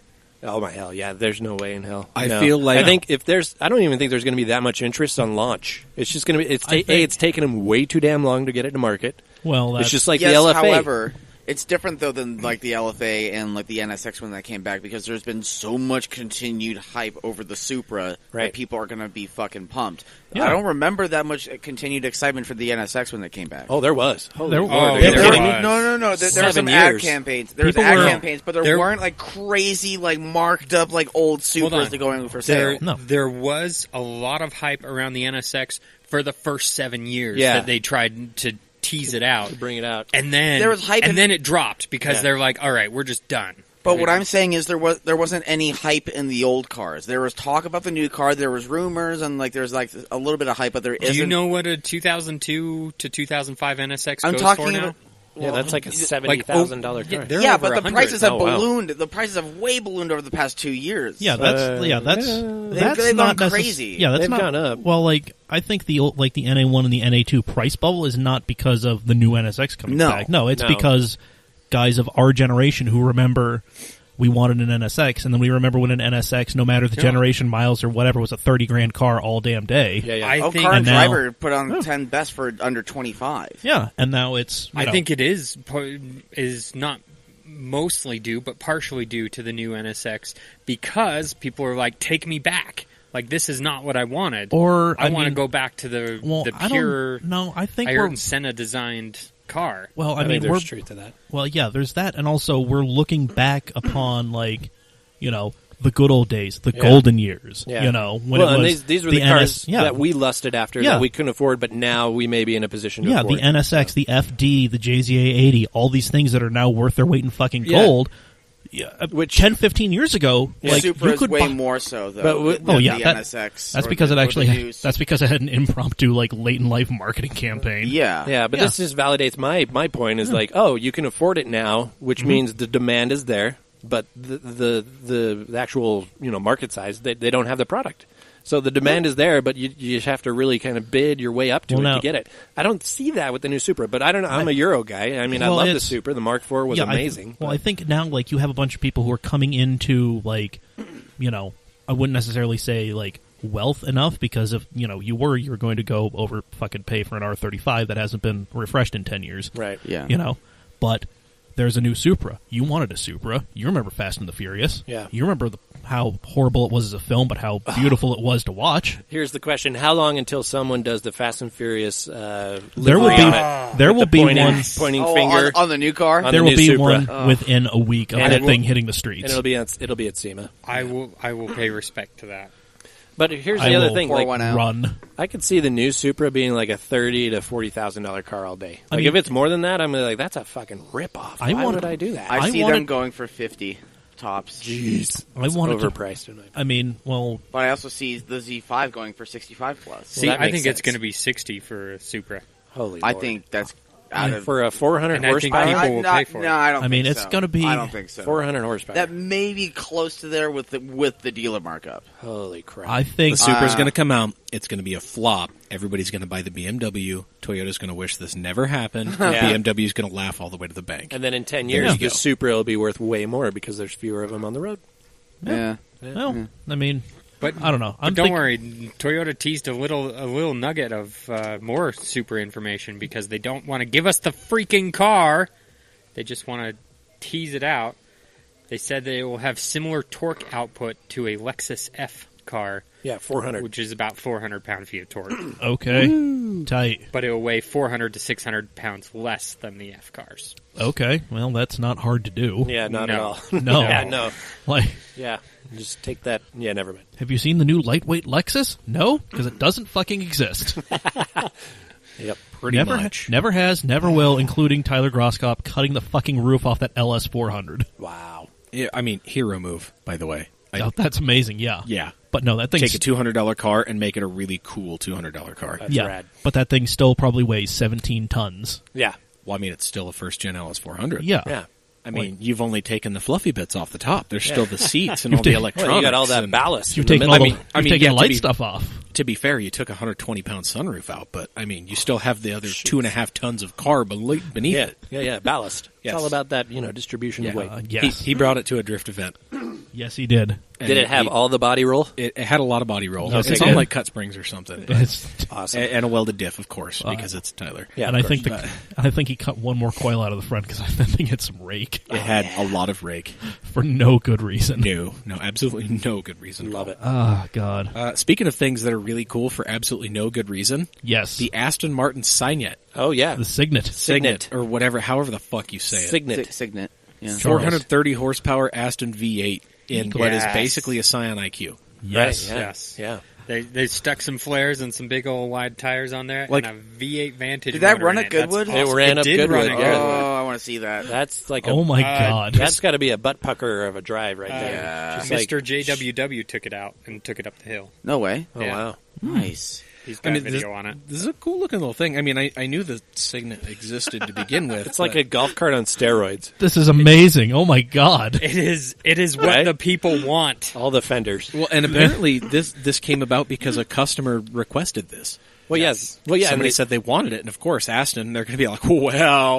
Oh my hell, yeah! There's no way in hell. I feel like I don't even think there's going to be that much interest on launch. It's just going to be. It's taken them way too damn long to get it to market. Well, It's just like yes, the LFA. However, it's different though than like the LFA and like the NSX when that came back because there's been so much continued hype over the Supra that people are going to be fucking pumped. Yeah. I don't remember that much continued excitement for the NSX when that came back. Oh, there was. There- There No. There were some ad years. campaigns. There was People ad were- campaigns, but there weren't like crazy, like marked up, like old Supras that going for sale. There was a lot of hype around the NSX for the first 7 years Yeah. that they tried to tease it out. To bring it out. And then There was hype and in- then it dropped because Yeah. they're like, all right, we're just done. But what I'm saying is there wasn't any hype in the old cars. There was talk about the new car. There was rumors and like there's like a little bit of hype, but there isn't. Do you know what a 2002 to 2005 NSX I'm goes talking for now? about. Yeah, that's like a $70,000 car. they're Yeah, over but the 100. prices have Oh, wow. ballooned. The prices have way ballooned over the past 2 years. Yeah, that's they've not gone necess- crazy. Yeah, that's They've not, gone up. Well, like I think the NA1 and the NA2 price bubble is not because of the new NSX coming back. No, it's No. because guys of our generation who remember we wanted an NSX, and then we remember when an NSX, no matter the generation, miles or whatever, was a $30,000 car all damn day. Yeah, yeah. I think Car and now- Driver put on 10 best for under 25. Yeah, and now it's. I think it is not mostly due, but partially due to the new NSX because people are like, "Take me back! Like this is not what I wanted." Or I want to mean- go back to the I pure don't. No, I think Ayrton Senna designed car. Well, I I mean, think we're there's truth to that. well, yeah. There's that, and also we're looking back upon the good old days, the golden years. Yeah. When it and was these were the cars yeah. that we lusted after Yeah. that we couldn't afford, but now we may be in a position to Yeah, afford. the NSX, the FD, the JZA 80, all these things that are now worth their weight in fucking Yeah. gold. Yeah, Which- 10, 15 years ago, The like Supra you is could way buy. more so, though. But than yeah, the that- NSX. That's or because the- it or the actually. new That's because it had an impromptu, like late in life marketing campaign. Yeah. Yeah, but Yeah. this just validates my point is like, oh, you can afford it now, which means the demand is there, but the actual market size they don't have the product. So the demand is there, but you just have to really kind of bid your way up to Well, it now- to get it. I don't see that with the new Supra, but I don't know. I'm a Euro guy. I mean, I Well, love the it's- Supra. The Mark IV was amazing. I think now, like, you have a bunch of people who are coming into, like, I wouldn't necessarily say, like, wealth enough because if, you were going to go over fucking pay for an R35 that hasn't been refreshed in 10 years. Right. Yeah. But there's a new Supra. You wanted a Supra. You remember Fast and the Furious. Yeah. You remember how horrible it was as a film, but how beautiful it was to watch. Here's the question: how long until someone does the Fast and Furious? There livery will be on it? there With will the be pointing, one pointing Oh, finger. on the new car? On there the will new be Supra. one within a week of And that it thing hitting the streets. and it'll be at SEMA. I will pay respect to that. But here's I the other will thing: pour like, one out. Run. I could see the new Supra being like a $30,000 to $40,000 car all day. I Like mean- if it's more than that, I'm like, that's a fucking ripoff. I Why want- would I do that? I see them wanted- going for 50 tops. Jeez, I wanted to. overpriced tonight. I mean, well, But I also see the Z5 going for 65 plus. See, that I makes think it's sense. going to be 60 for a Supra. Holy, I Lord. think that's out of... for a 400 And I think horsepower, people will pay for it. No, I don't I mean, think it's so. gonna be- I don't think so. 400 horsepower. That may be close to there with the dealer markup. Holy crap! I think The Supra's going to come out. It's going to be a flop. Everybody's going to buy the BMW. Toyota's going to wish this never happened. Yeah. BMW's going to laugh all the way to the bank. And then in 10 There years, you the go. Supra will be worth way more because there's fewer of them on the road. Yeah. Well, I mean, But I don't know. But don't worry, Toyota teased a little nugget of more Supra information because they don't want to give us the freaking car. They just want to tease it out. They said that it will have similar torque output to a Lexus F car, Yeah, 400. which is about 400 pound-feet of torque. Okay, tight. But it will weigh 400 to 600 pounds less than the F cars. Okay, well, that's not hard to do. Yeah, not at No. all. No. yeah, no. Like, Yeah, just take that. Yeah, never mind. have you seen the new lightweight Lexus? No, because it doesn't fucking exist. Yep. Pretty never, much. never has, never will. Including Tyler Grosskopf cutting the fucking roof off that LS 400. Wow. Yeah, I mean, hero move, by the way. Oh, that's amazing. Yeah, Yeah. But no, that thing. Take a $200 car and make it a really cool $200 car. That's yeah, rad. but that thing still probably weighs 17 tons. Yeah. Well, I mean, it's still a first-gen LS400. Yeah. Yeah. I mean, you've only taken the fluffy bits off the top. There's still the seats and You've all the taken- electronics. Well, you got all that and- ballast. You've in the taken middle. all the, you've taken yeah, the to light be- stuff off. To be fair, you took a 120-pound sunroof out, but, I mean, you still have the other 2.5 tons of car beneath Yeah, it. yeah, ballast. Yes. It's all about that, distribution of weight. Yes. He brought it to a drift event. Yes, he did. Did it have all the body roll? It had a lot of body roll. Yes, It's it on did. like cut springs or something. It's- Awesome. And a welded diff, of course, because it's Tyler. Yeah, and of I think course. I think he cut one more coil out of the front because I think it's some rake It had a lot of rake. for no good reason. No, absolutely no good reason. Love it. Oh God. Speaking of things that are really cool for absolutely no good reason, Yes. the Aston Martin Signet. Oh, yeah. The Signet. Signet. Or whatever, however the fuck you say it. Signet. Signet. Yeah. 430 horsepower Aston V8 in what is Yes. basically a Scion IQ. Yes. Right, yeah. Yes. Yeah. They stuck some flares and some big old wide tires on there, Like- and a V8 Vantage. Did that motor run in at it. That's Goodwood? awesome. It ran up did Goodwood, run at yeah. Goodwood. Oh, I want to see that. That's like a. Oh my God. That's got to be a butt pucker of a drive right there. Yeah. Just like- Mr. JWW took it out and took it up the hill. No way. oh, Yeah. wow. Nice. He's got a video this, on it. This is a cool looking little thing. I mean, I knew the Signet existed to begin with. It's like a golf cart on steroids. This is amazing. Oh my God. It is what Right? the people want. All the fenders. well, and apparently this came about because a customer requested this. Well, yes. Well, yeah. Somebody and said they wanted it, and of course, Aston, they're going to be like, well,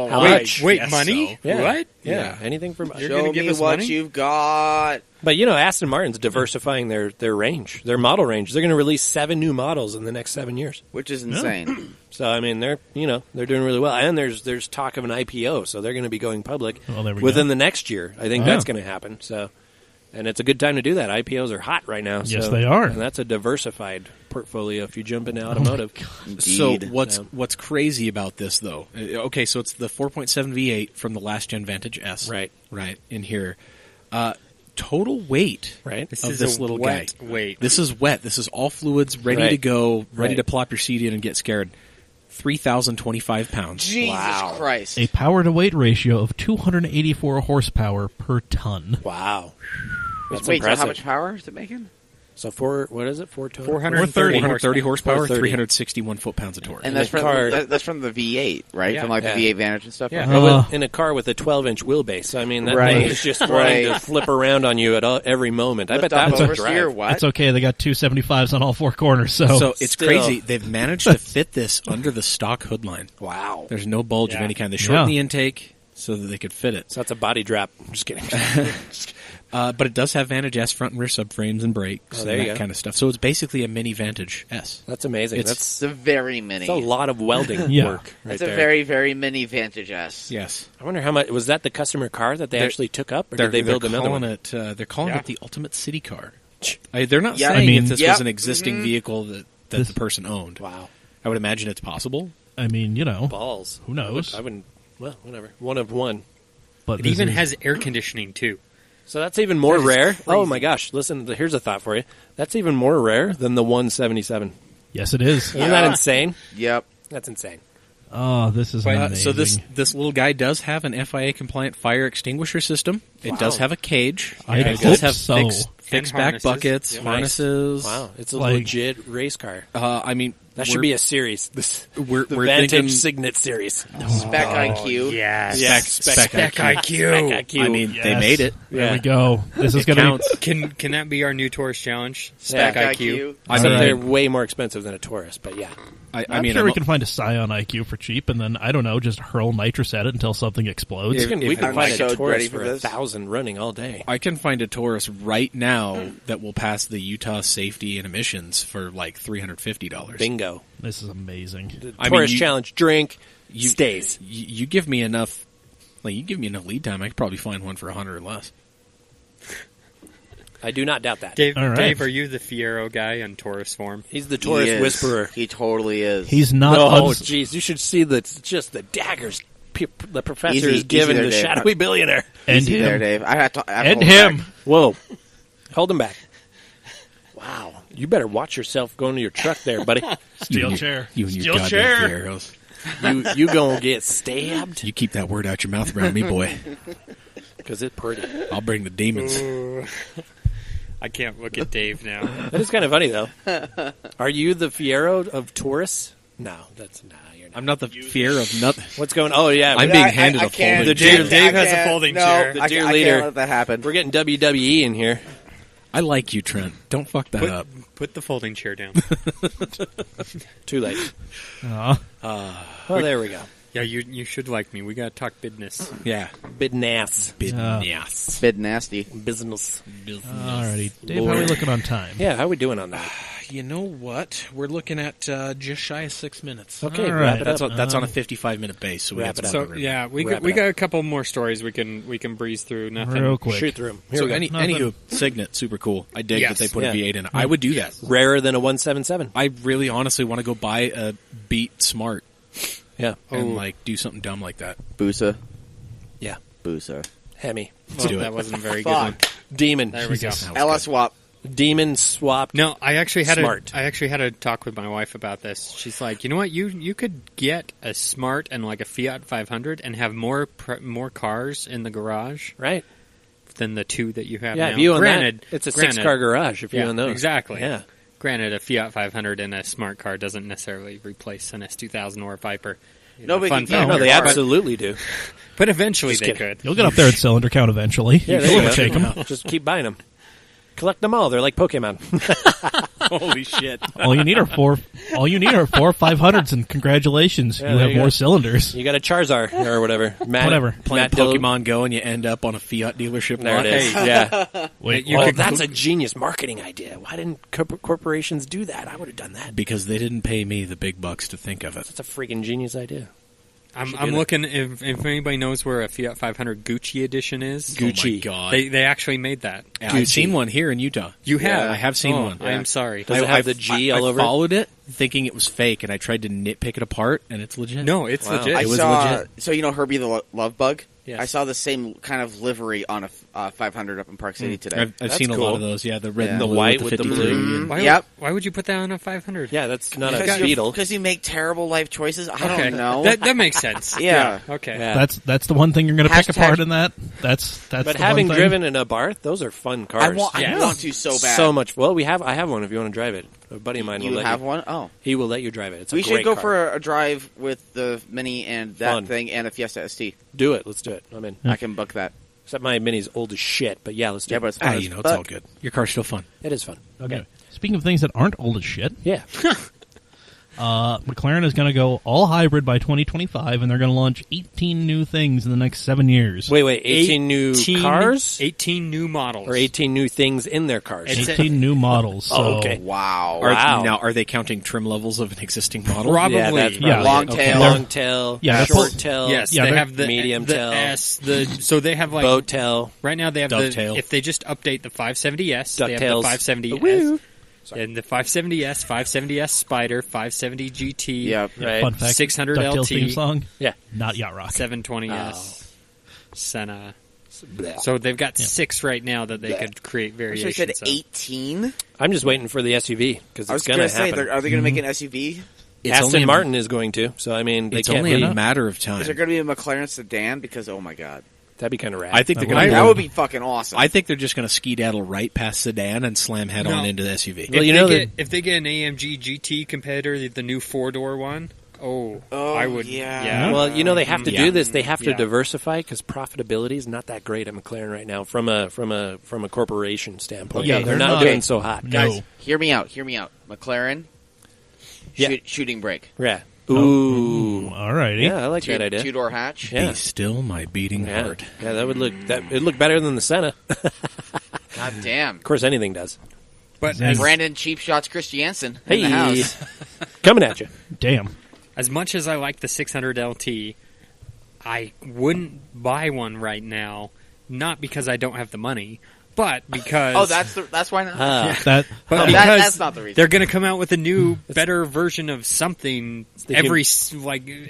How I much? Wait, guess money? so. Yeah. What? Yeah. Anything from. You're Show gonna give me us what money? you've got. But Aston Martin's diversifying their range, their model range. They're going to release 7 new models in the next 7 years. Which is insane. So I mean, they're doing really well. And there's talk of an IPO, so they're going to be going public Well, there we within go. the next year. I think Oh, that's yeah. going to happen. So, and it's a good time to do that. IPOs are hot right now. Yes, so- they are. and that's a diversified portfolio if you jump into automotive. So Indeed. what's crazy about this though? Okay, so it's the 4.7 V8 from the last gen Vantage S, Right. in here. Total weight, Right. This of is this a little wet guy. weight. This is wet. This is all fluids, ready to Right. go, ready Right. to plop your seat in and get scared. 3,025 pounds. Jesus Wow. Christ. A power to weight ratio of 284 horsepower per ton. Wow. That's Wait, so impressive. how much power is it making? So what is it? 430? 430 430 horsepower, 430. 361 foot-pounds of torque. And that's the from car- that's from the V8, right? Yeah. From like Yeah. the V8 Vantage and stuff. Yeah, Okay. but in a car with a 12-inch wheelbase. I mean, that Right. thing is just trying to Right. flip around on you at every moment. I bet Lift up that's a oversteer, drive. what? It's okay. They got 275s on all 4 corners. So it's Still. crazy. They've managed to fit this under the stock hood line. Wow. There's no bulge of Yeah. any kind. They shortened Yeah. the intake so that they could fit it. So that's a body drop. I'm just kidding. But it does have Vantage S front and rear subframes and brakes Oh, there and you that go. kind of stuff. So it's basically a mini Vantage S. That's amazing. It's- It's a very mini. That's a lot of welding Yeah. work right It's a there. very, very mini Vantage S. Yes. I wonder how much was that the customer car that they They're- actually took up, or did they build another calling one? it. They're calling Yeah. it the ultimate city car. They're not Yeah. saying I mean- if this Yep. was an existing vehicle that This- the person owned. Wow, I would imagine it's possible. I mean, balls! Who knows? I wouldn't. Well, whatever. One of one. but It this even is- has air conditioning too. So that's even more That is rare. crazy. Oh my gosh! Listen, here's a thought for you. That's even more rare than the 177. Yes, it is. Isn't that insane? Yep. That's insane. Oh, this is amazing. So this little guy does have an FIA compliant fire extinguisher system. It Wow. does have a cage. I it hope does have so. fixed And back harnesses. buckets, Yep. harnesses. Wow, it's a Like- legit race car. I mean, That should be a series. we're The we're Vantage thinking Signet series. Spec IQ. Yes. Yeah, spec IQ. Spec IQ. I mean, they Yes. made it. There Yeah. we go. This is It going to counts. Can that be our new Taurus challenge? Spec Spec IQ. I Except mean, they're way more expensive than a Taurus, but yeah. I'm sure we can find a Scion IQ for cheap, and then I don't know, just hurl nitrous at it until something explodes. If- We can I'm find so a Taurus ready for for this. 1,000 running all day. I can find a Taurus right now that will pass the Utah safety and emissions for like $350. Bingo. This is amazing. The I mean, Taurus you- challenge drink You stays. You give me enough. Like you give me enough lead time, I could probably find one for $100 or less. I do not doubt that. Dave, All right. Dave, are you the Fiero guy in Taurus form? He's the He Taurus is. whisperer. He totally is. He's not. Oh, uns- jeez. You should see just the daggers the professor Easy- is giving easy the there, Dave. shadowy billionaire. and Easy there, him. Dave. I have to And hold him. back. Whoa. Hold him back. Wow. You better watch yourself going to your truck there, buddy. Steel chair. You and your Steel goddamn chair. Fieros. you gonna get stabbed? You keep that word out your mouth around me, boy. Because it's pretty. I'll bring the demons. Ooh. I can't look at Dave now. That is kind of funny, though. Are you the Fiero of Taurus? No, you're not. I'm not the fear of nothing. What's going on? Oh, yeah. I'm we're- being I handed a can't- folding The chair. deer- Dave I has a can't- folding no, chair. The I deer can't- I leader. can't let that happen. We're getting WWE in here. I like you, Trent. Don't fuck that up. Put the folding chair down. Too late. Aw. Well, there we go. Yeah, you should like me. We got to talk business. Yeah. Business. Business. Bit nasty. Business. Alrighty, Dave, how are we looking on time? Yeah, how are we doing on that? You know what? We're looking at just shy of 6 minutes. Okay, All wrap right. it up. That's on a 55-minute base, so we Wrap got it some up. So room. yeah, we Wrap got it up. a couple more stories we can breeze through. Nothing Real quick. Shoot through them. Here So we go. anywho, Signet, super cool. I dig Yes. that they put Yeah. a V8 in it. I would do that. Rarer than a 177. I really honestly want to go buy a Beat Smart Yeah. and like do something dumb like that. Boosa. Yeah. Boosa. Hemi. Let's do that it. wasn't a very good one. Demon. There we go. Jesus, that was LS swap. Demon swap. No, I actually had Smart. I actually had a talk with my wife about this. She's like, you know what, you could get a Smart and like a Fiat 500 and have more cars in the garage Right. than the two that you have Yeah, now. if you own Granted, that, it's a granted, 6-car garage if you yeah, own those. exactly. Yeah. Granted, a Fiat 500 and a Smart car doesn't necessarily replace an S2000 or a Viper. Nobody fun can get fact. No, they Car. absolutely do. But eventually Just they kidding. could. You'll get up there in cylinder count eventually. Yeah, You there can you go. overtake 'em. Just keep buying them. Collect them all. They're like Pokemon. Holy shit. All you need are four 500s, and congratulations, Yeah, you there have you more go. cylinders. You got a Charizard or whatever. Matt, Whatever. Playing Matt Hill- Pokemon Go and you end up on a Fiat dealership There lot. it is. Hey. Yeah. Wait, You Well, could- that's a genius marketing idea. Why didn't corporations do that? I would have done that. Because they didn't pay me the big bucks to think of it. That's a freaking genius idea. I'm do that. looking if anybody knows where a Fiat 500 Gucci edition is. Gucci. Oh my god. They actually made that. I've seen one here in Utah. You have? I have seen Oh, one. I am sorry. Does it have the G all over it? I followed it thinking it was fake, and I tried to nitpick it apart, and it's legit. No, it's Wow. legit. I It was saw, legit. So you know Herbie the Love Bug? Yes. I saw the same kind of livery on a 500 up in Park City today. I've That's seen a cool. lot of those. Yeah, the red Yeah. and The blue white with the 53 blue. and- Why, Yep. why would you put that on a 500? Yeah, that's not a Because Beetle. Because you make terrible life choices. I Okay. don't know. That makes sense. Yeah. Okay. Yeah. that's the one thing you're going to pick Hashtag- apart in that. That's But the having one thing. driven an Abarth, those are fun cars. I Yeah. want to so bad. So much. Well, I have one if you want to drive it. A buddy of mine will You let have you. one? Oh. He will let you drive it. It's a We great should go car. for a drive with the Mini and that Fun. thing and a Fiesta ST. Do it. Let's do it. I'm in. I can book that. Except my Mini's old as shit, but yeah, let's do Yeah, it. but it's Ah, fun you know, as it's all fuck. good. Your car's still fun. It is fun. Okay. Okay. Speaking of things that aren't old as shit, Yeah. McLaren is going to go all hybrid by 2025, and they're going to launch 18 new things in the next 7 years. Wait. 18 new cars? 18 new models. Or 18 new things in their cars? It's 18 new models. So Oh, okay. Wow. Now, are they counting trim levels of an existing model? Probably. Yeah, that's Yeah. probably Long it. tail. Long tail. Yeah, Short that's- tail. Yes, Yeah, they they're- have the medium the tail. S. So they have like Bow tail. right now they have Dovetail. if they just update the 570S, they have the DuckTales. 570S. Woo. And the 570S, 570S Spider, 570 GT, Yep. Right. fun fact, 600 DuckTales LT. theme song, Yeah. not Yacht Rock. 720S, Senna. Blech. So they've got Yeah. 6 right now that they could create So variations you said of. 18? I'm just waiting for the SUV because I was it's going going to to say, happen. are they going to make an SUV? It's only Aston a- Martin is going to, so I mean, they It's can't only be. a matter of time. Is there going to be a McLaren sedan? Because, oh my god. That'd be kind of rad. I think they're That going would to. That would be fucking awesome. I think they're just going to skedaddle right past sedan and slam head on No. into the SUV. Well, If you they know get, if they get an AMG GT competitor, the new 4-door one, Oh, I would. yeah. Well, you know they have to Yeah. do this. They have to Yeah. diversify because profitability is not that great at McLaren right now from a corporation standpoint. Okay, They're not not. doing so hot. No. Guys, hear me out. McLaren, Yeah. shooting brake. Yeah. Ooh. Alrighty. Yeah, I like that idea. Two-door hatch. Yeah. Be still my beating Yeah. heart. Yeah, that would look better than the Senna. God damn. Of course, anything does. But Zing. Brandon Cheap Shots Christiansen in Hey, the house. coming at you. Damn. as much as I like the 600 LT, I wouldn't buy one right now. Not because I don't have the money, but because Oh, that's why not. That but Oh, because that's not the reason. they're going to come out with a new, better version of something the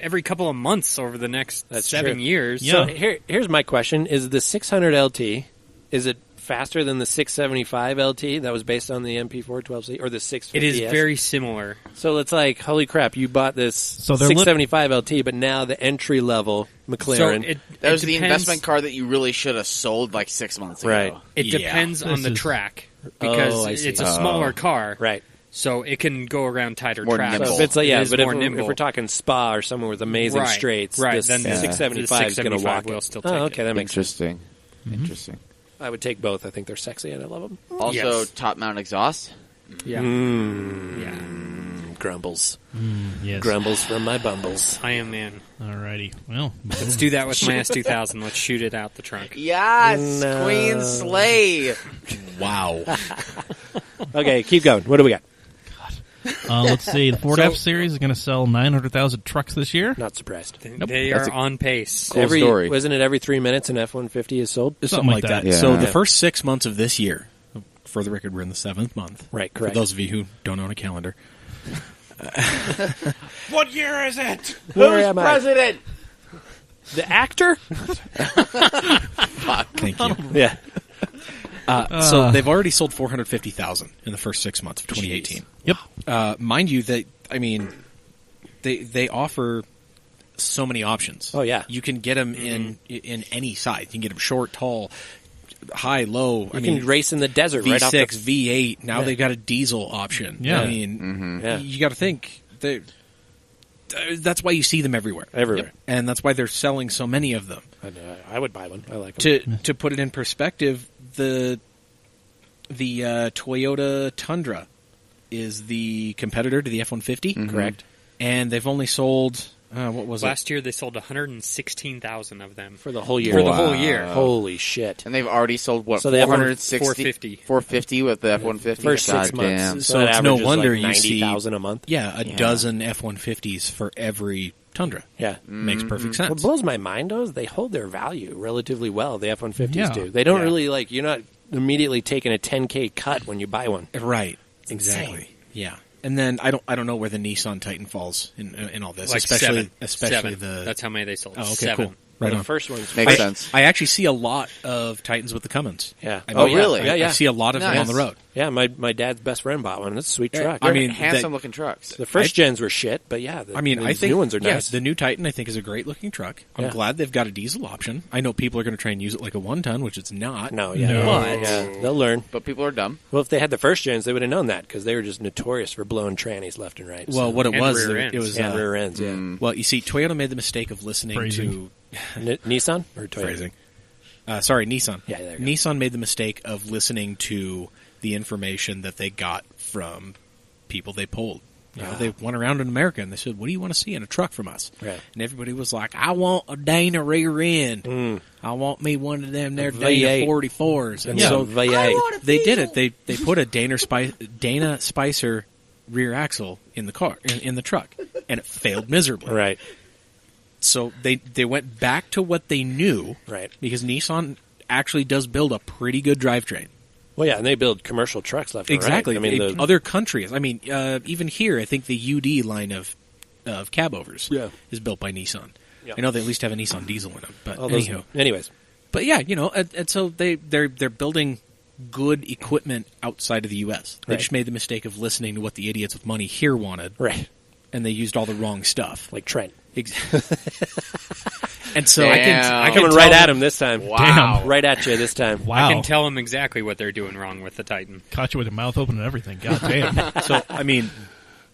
every couple of months over the next That's 7 true. years. Yeah. So here's my question: is the 600 LT is it faster than the 675 LT that was based on the MP4 12C or the 650S? It is very similar. So it's like, holy crap! You bought this So they're 675 LT, but now the entry level McLaren. So it That was the depends- investment car that you really should have sold like 6 months ago. Right. It Yeah. depends on This the is- track because Oh, I see. it's a smaller car, right. so it can go around tighter More tracks. nimble. So if it's like, yeah, It is but if more we're, nimble. if we're talking Spa or somewhere with amazing Right, straights, right, this then the 675 is going to 675 walk will it. still take oh, it. okay, that makes sense. Interesting. I would take both. I think they're sexy and I love them. Also, Yes. top mount exhaust. Yeah, Mm. yeah. grumbles. Yes. Grumbles from my bumbles. I am in. Alrighty. Well, Let's do that with my S2000. Let's shoot it out the trunk. Yes, No. Queen Slay. Wow. Okay, keep going. What do we got? let's see. The Ford So- F-Series is going to sell 900,000 trucks this year. Not surprised. They That's are on pace. Cool story. Wasn't it every 3 minutes an F-150 is sold? Something like that. that. So Yeah. the first 6 months of this year, for the record, we're in the 7th month. Right, For correct. those of you who don't own a calendar. What year is it? Where am I? President? The actor? Thank you. Yeah. So they've already sold 450,000 in the first 6 months of 2018. Yep. Mind you, that I mean, they offer so many options. Oh, yeah. You can get them in any size. You can get them short, tall, high, low. You can race in the desert V6, right off the... V8. Now Yeah. they've got a diesel option. Yeah. I mean, Yeah. you got to think that's why you see them everywhere. Everywhere. And that's why they're selling so many of them. I would buy one. I like them. To put it in perspective, the Toyota Tundra is the competitor to the F-150, Correct. and they've only sold what was Last year they sold 116,000 of them. For the whole year. For the whole year. Holy shit. And they've already sold, what, So they have 450. 450 with the F-150? First 6 God damn. months. So that it's no averages wonder like you see 90,000 a month. it? A Yeah. dozen F-150s for every Tundra. Yeah. Makes perfect sense. What blows my mind, though, is they hold their value relatively well, the F-150s Yeah. do. They don't Yeah. really, like, you're not immediately taking a 10K cut when you buy one. Right. insane. Exactly. Yeah. And then I don't know where the Nissan Titan falls in all this, Like especially seven. the. That's how many they sold. Oh, okay, 7. cool. Right the on. first one's Makes I, sense. I actually see a lot of Titans with the Cummins. Yeah. I Oh, mean, really? Yeah, yeah. I see a lot of them Nice. on the road. Yeah, my dad's best friend bought one. That's a sweet truck. I mean, handsome looking trucks. the first gens were shit, but yeah, the, I mean, the I think new ones are yeah, nice. the new Titan I think is a great looking truck. I'm Yeah. glad they've got a diesel option. I know people are going to try and use it like a 1-ton, which it's not. No, yeah, No. But, yeah, they'll learn. But people are dumb. Well, if they had the first gens, they would have known that because they were just notorious for blowing trannies left and right. Well, what it And was, rear it ends. was and rear ends, yeah. well, you see, Toyota made the mistake of listening Phrasing. Nissan or Toyota? phrasing. Sorry, Nissan. Yeah, there you go. Nissan made the mistake of listening to the information that they got from people they polled. You know, they went around in America and they said, "What do you want to see in a truck from us?" Right. And everybody was like, "I want a Dana rear end. I want me one of them there V8. Dana 44s." And Yeah. so V8. they did it. They put a Dana Spicer rear axle in the car in the truck, and it failed miserably. Right. So they went back to what they knew, Right. Because Nissan actually does build a pretty good drivetrain. Well, yeah, and they build commercial trucks left and Exactly. right. I mean, Other countries. I mean, even here, I think the UD line of cabovers is built by Nissan. Yeah. I know they at least have a Nissan diesel in them, but all those, anyhow. anyways, But yeah, you know, and so they're building good equipment outside of the U.S. They Right. just made the mistake of listening to what the idiots with money here wanted, right, and they used all the wrong stuff. like Trent. And so Damn. I can Coming tell right them- at him this time. Wow. Right at you this time. Wow. I can tell them exactly what they're doing wrong with the Titan. Caught you with your mouth open and everything. God damn. So I mean,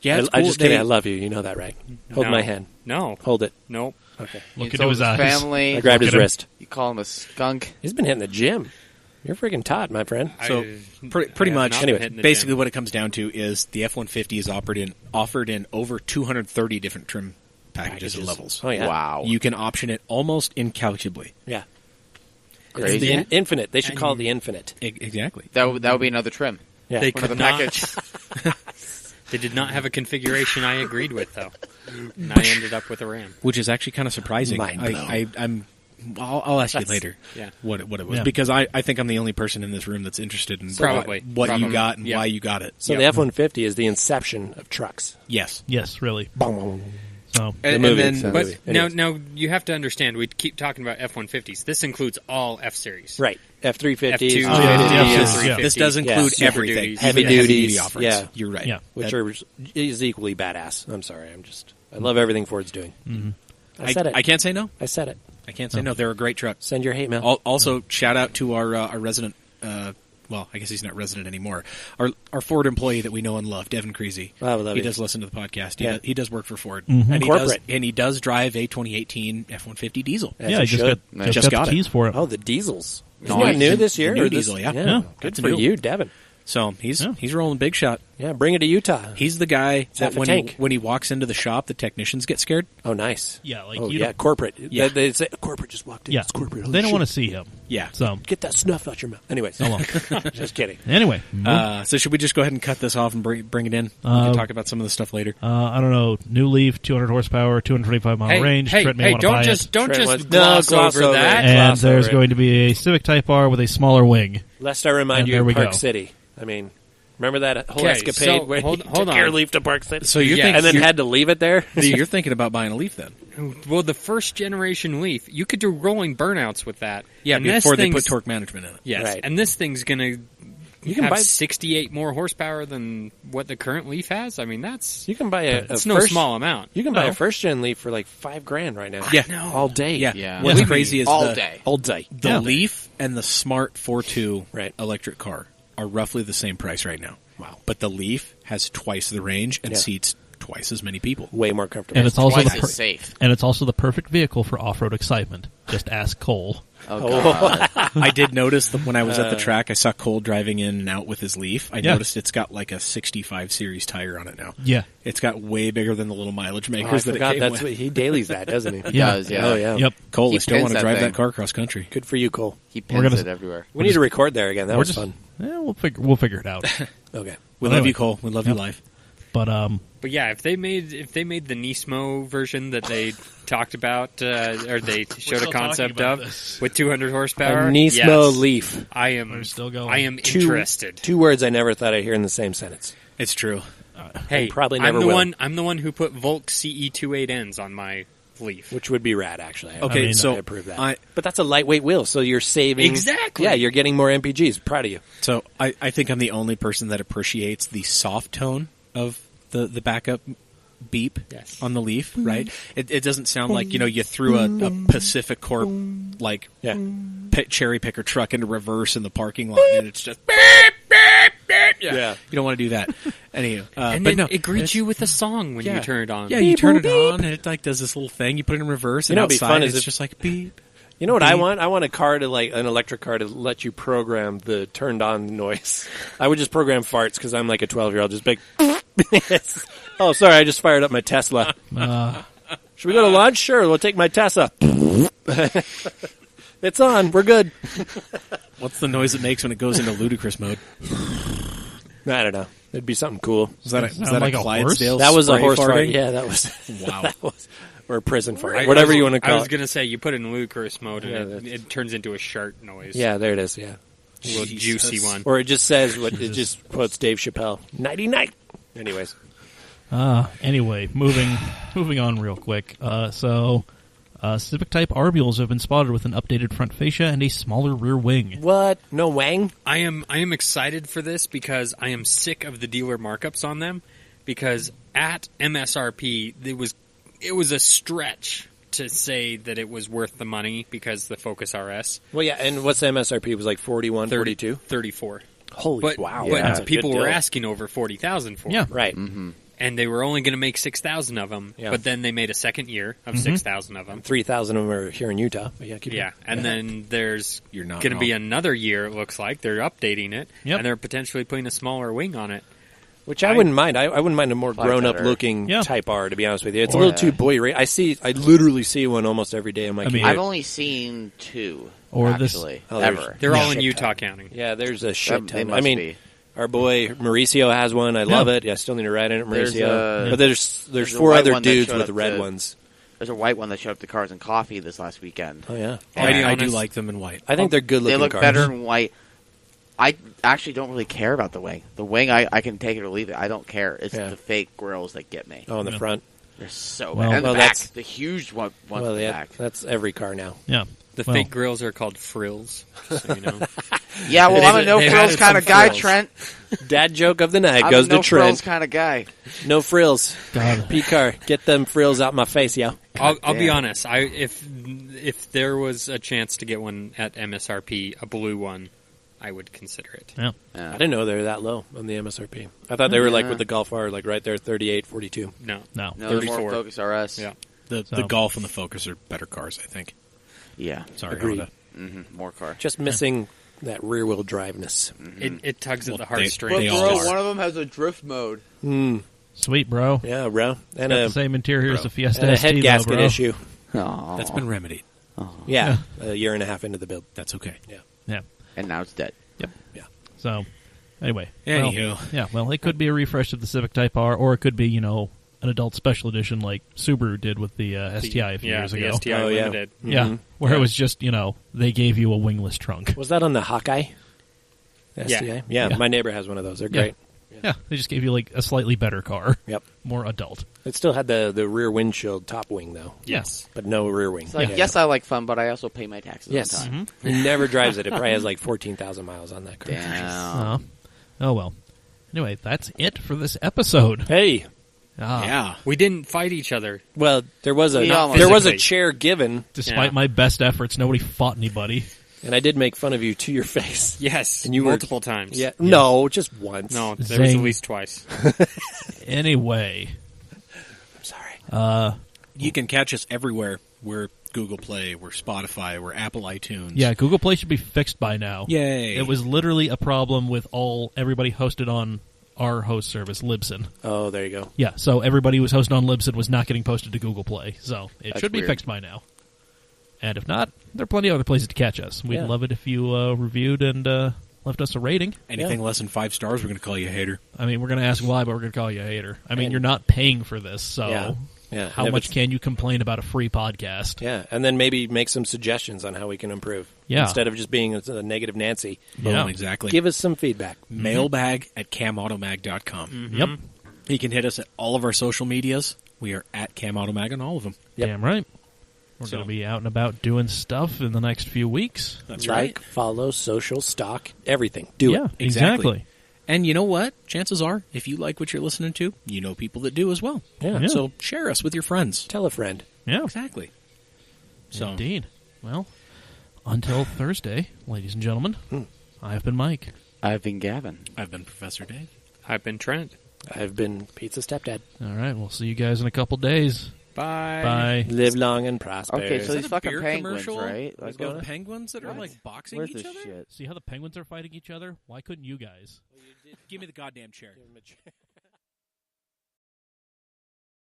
yeah, it's I cool. just kidding. I love you. You know that, right? Hold No. my hand. No. Hold it. Nope. Okay. Look You into his told eyes. family. I grabbed his at him. wrist. You call him a skunk. He's been hitting the gym. You're freaking Todd, my friend. So pretty I have much, not anyway, been hitting the basically, gym. what it comes down to is the F-150 is offered in over 230 different trim packages and levels. Oh yeah. Wow. You can option it almost incalculably. Yeah. Crazy. It's the infinite. They should call it the infinite. Exactly. That would be another trim. Yeah. They Another could not. package. They did not have a configuration I agreed with, though. And I ended up with a Ram. Which is actually kind of surprising. Mind blown. I'll ask you later Yeah. what it was. Yeah. Because I think I'm the only person in this room that's interested in Probably. what you Probably. got and Yeah. why you got it. So the F-150 is the inception of trucks. Yes. Yes, really. Boom. So And, movie. and then, But- But Anyways. now you have to understand, we keep talking about F-150s. This includes all F-Series. Right. F-350s. F2s, Oh, yeah, F-350s, yeah. this does include Super everything. duties. Heavy Even the duties, offerings. yeah. You're right. Yeah. Which That- is equally badass. I'm sorry. I love everything Ford's doing. Mm-hmm. I said it. I can't say no. I said it. I can't say no. They're a great truck. Send your hate mail. Also, shout out to our resident. Well, I guess he's not resident anymore. Our Ford employee that we know and love, Devin Creasy. Oh, we love he you. does listen to the podcast. Yeah. He does work for Ford, Mhm. and Corporate. he does drive a 2018 F-150 diesel. As yeah, you I just should. got, Just got the it. keys for it. Oh, the diesels. Isn't Nice. that new this year? The new or this- diesel, yeah. Yeah, Good that's for new. you, Devin. So he's rolling big shot. Yeah, bring it to Utah. He's the guy that half a tank. when he walks into the shop, the technicians get scared. Oh, nice. Yeah, like Oh, you yeah, don't, corporate. Yeah. They say, corporate just walked in. yeah, It's corporate. Holy they don't shit. want to see him. Yeah. So Get that snuff out your mouth. Anyways. Oh, well. Just kidding. anyway, So should we just go ahead and cut this off and bring it in? We can talk about some of the stuff later. I don't know. New Leaf, 200 horsepower, 225 mile range. Trent may want to buy it. Don't Trent just wants- gloss No, gloss over over that. it. And Gloss there's over it. going to be a Civic Type R with a smaller wing. Lest I remind And you there of we Park go. City. I mean, remember that whole Okay, escapade so where hold you took on. your Leaf to Park City? So you're Yeah. thinking, and then had to leave it there? so you're thinking about buying a Leaf then? Well, the first generation Leaf, you could do rolling burnouts with that. Yeah, and this before they put thing's- torque management in it. Yes, Right. and this thing's gonna can have buy- 68 more horsepower than what the current Leaf has. I mean, that's You can buy it's no first, small amount. You can buy No. a first gen Leaf for like $5,000 right now. Yeah. all day. Yeah. Yeah. What's Yeah. crazy is All the, day. all day. the Yeah. Leaf and the Smart 4.2 Right. electric car are roughly the same price right now. Wow. But the Leaf has twice the range and Yeah. seats twice as many people. Way more comfortable. And it's also Twice the as safe. and it's also the perfect vehicle for off-road excitement. Just ask Cole. Oh, God. I did notice that when I was at the track, I saw Cole driving in and out with his Leaf. I Yeah. noticed it's got like a 65 series tire on it now. Yeah. It's got way bigger than the little mileage Oh, I makers that it forgot came that's with. what he dailies that, doesn't he? Yeah. Does, yeah. Oh, yeah. Yep. Cole, He I still pins want to that drive thing. that car cross country. Good for you, Cole. He We're pins gonna- it everywhere. We need to record there again. That We're was just- fun. Yeah, we'll figure it out. Okay. We Anyway. love you, Cole. We love you Yep. live. But But yeah, if they made the Nismo version that they talked about, or they showed a still concept talking about of this. with 200 A horsepower, Nismo yes, Leaf. I am We're still going. I am Two- interested. Two words I never thought I'd hear in the same sentence. It's true. Hey, probably never I'm the will. one. I'm the one who put Volk CE28Ns on my Leaf. Which would be rad, actually. Okay, mean, so I approve that. I But that's a lightweight wheel, so you're saving. Exactly. Yeah, you're getting more MPGs. Proud of you. I think I'm the only person that appreciates the soft tone of the backup beep Yes. on the Leaf, right? It doesn't sound like, you threw a Pacific Corp, like, Yeah. cherry picker truck into reverse in the parking lot, and it's just... Yeah. You don't want to do that. Anywho, And but then no, it greets you with a song when you turn it on. Yeah, you turn it on, and it like does this little thing. You put it in reverse, and know what'd be outside fun is it's if- just like beep. You know what I Beep. want? I want a car to an electric car to let you program the turned on noise. I would just program farts because I'm like a 12-year-old. Just big. Oh, sorry, I just fired up my Tesla. Should we go to lunch? Sure, we'll take my Tesla. It's on. We're good. What's the noise it makes when it goes into ludicrous mode? I don't know. It'd be something cool. Was that Sound like a horse? Clydesdale? That was a spray horse fart. farting? Yeah, that was. Wow. that was. Or a prison fart. I Whatever was- you want to I call was it. going to say you put it in ludicrous mode Yeah, and that's- it turns into a shark noise. Yeah, there it is. Yeah. A little Jesus. juicy one. Or it just says what it just quotes Dave Chappelle. Nighty night. Anyways. Anyway, moving on real quick. Civic Type R mules have been spotted with an updated front fascia and a smaller rear wing. What? No Wang? I am excited for this because I am sick of the dealer markups on them because at MSRP it was a stretch to say that it was worth the money because the Focus RS Well, yeah, and what's the MSRP? It was like 41, 42? 34. Holy But wow. but Yeah, people good were deal. asking over 40,000 for Yeah. them. Right. And they were only going to make 6,000 of them, Yeah. but then they made a second year of 6,000 of them. 3,000 of them are here in Utah. But yeah, keep Yeah, and then there's You're not going to be wrong. another year, it looks like. They're updating it, Yep. and they're potentially putting a smaller wing on it. Which I wouldn't mind. I wouldn't mind a more Flat grown-up tire. looking Yeah. Type R, to be honest with you. It's Or- a little too boy. I literally see one almost every day on my I mean, commute. I've only seen two, Or this- actually, Oh, there's- ever. They're all in Shit Utah ton. County. Yeah, there's a shit They ton. must I mean, be. our boy Mauricio has one. I love it. Yeah, I still need to ride in it, There's Mauricio. a- But there's there's a four white other one that dudes showed with up red to- ones. There's a white one that showed up to Cars and Coffee this last weekend. Oh, yeah. I do honest, like them in white. I think they're good They looking look cars. better in white. I actually don't really care about the wing. The wing, I can take it or leave it. I don't care. It's Yeah. the fake grills that get me. Oh, in the Yeah. front. They're so Well- bad. And Well, the back, that's- the huge one in Well, the yeah, back. that's every car now. Yeah. The Well, fake grills are called frills, so you know. Yeah, well, They've- I'm a no they've frills added kind some of guy, frills. Trent. Dad joke of the night I'm goes a no to frills Trent. kind of guy. No frills. God. P-car, get them frills out my face, yo. I'll be damn. honest. If there was a chance to get one at MSRP, a blue one, I would consider it. Yeah. I didn't know they were that low on the MSRP. I thought they were like Yeah. with the Golf R, like right there, 38, 42. No. No. No, they're 34. more Focus RS. Yeah. The So- Golf and the Focus are better cars, I think. Yeah. Sorry, Agreed. Honda. More car. Just missing that rear wheel driveness. It tugs at the They heartstrings. all are. one of them has a drift mode. Sweet, bro. Yeah, bro. And Got the same interior as the Fiesta and a ST, head though, gasket bro. issue. Aww. That's been remedied. Yeah, a year and a half into the build. That's okay. Yeah. Yeah. And now it's dead. Yep. Yeah. So, anyway. Anywho. Well, yeah, well, it could be a refresh of the Civic Type R, or it could be, an adult special edition like Subaru did with the STI a few years the ago. STI Oh, yeah. Limited. Yeah, where it was just, they gave you a wingless trunk. Was that on the Hawkeye? STI? Yeah, my neighbor has one of those. They're great. Yeah, they just gave you like a slightly better car. Yep. More adult. It still had the rear windshield top wing, though. Yes. But no rear wing. It's like, yes, I like fun, but I also pay my taxes Yes. on time. He never drives it. It probably has like 14,000 miles on that car. Damn. Oh well. Anyway, that's it for this episode. Hey. Yeah. We didn't fight each other. Well, there was a We almost- there was a physically. chair given, Despite Yeah. my best efforts, nobody fought anybody. and I did make fun of you to your face. Yes. And you were- multiple times. Yeah. No, just once. No, there was Zing. at least twice. Anyway, I'm sorry. You can catch us everywhere. We're Google Play, we're Spotify, we're Apple iTunes. yeah, Google Play should be fixed by now. Yay. It was literally a problem with everybody hosted on our host service, Libsyn. Oh, there you go. Yeah, so everybody who was hosted on Libsyn was not getting posted to Google Play. So it That's should be weird. fixed by now. And if not, there are plenty of other places to catch us. We'd Yeah. love it if you reviewed and left us a rating. Anything less than 5 stars, we're going to call you a hater. I mean, we're going to ask why, but we're going to call you a hater. I mean, And- you're not paying for this, so Yeah. Yeah. how And if much it's- can you complain about a free podcast? Yeah, and then maybe make some suggestions on how we can improve. Yeah. Instead of just being a negative Nancy. Boom, Yeah. exactly. Give us some feedback. Mailbag at camautomag.com. Yep, You can hit us at all of our social medias. We are at camautomag on all of them. Yep. damn right. We're So- going to be out and about doing stuff in the next few weeks. That's Like, follow, social, stock, everything. Do yeah, it. exactly. And you know what? Chances are, if you like what you're listening to, you know people that do as well. Yeah. Yeah. So share us with your friends. Tell a friend. Yeah, Exactly. So indeed. Well, until Thursday, ladies and gentlemen, I have been Mike. I've been Gavin. I've been Professor Dave. I've been Trent. I've been Pizza Stepdad. All right, we'll see you guys in a couple days. Bye. Bye. Live long and prosper. Okay, so Is these that a fucking beer penguins, commercial? right? Like Like, penguins that are like boxing where's each this other? shit? See how the penguins are fighting each other? Why couldn't you guys? Give me the goddamn chair.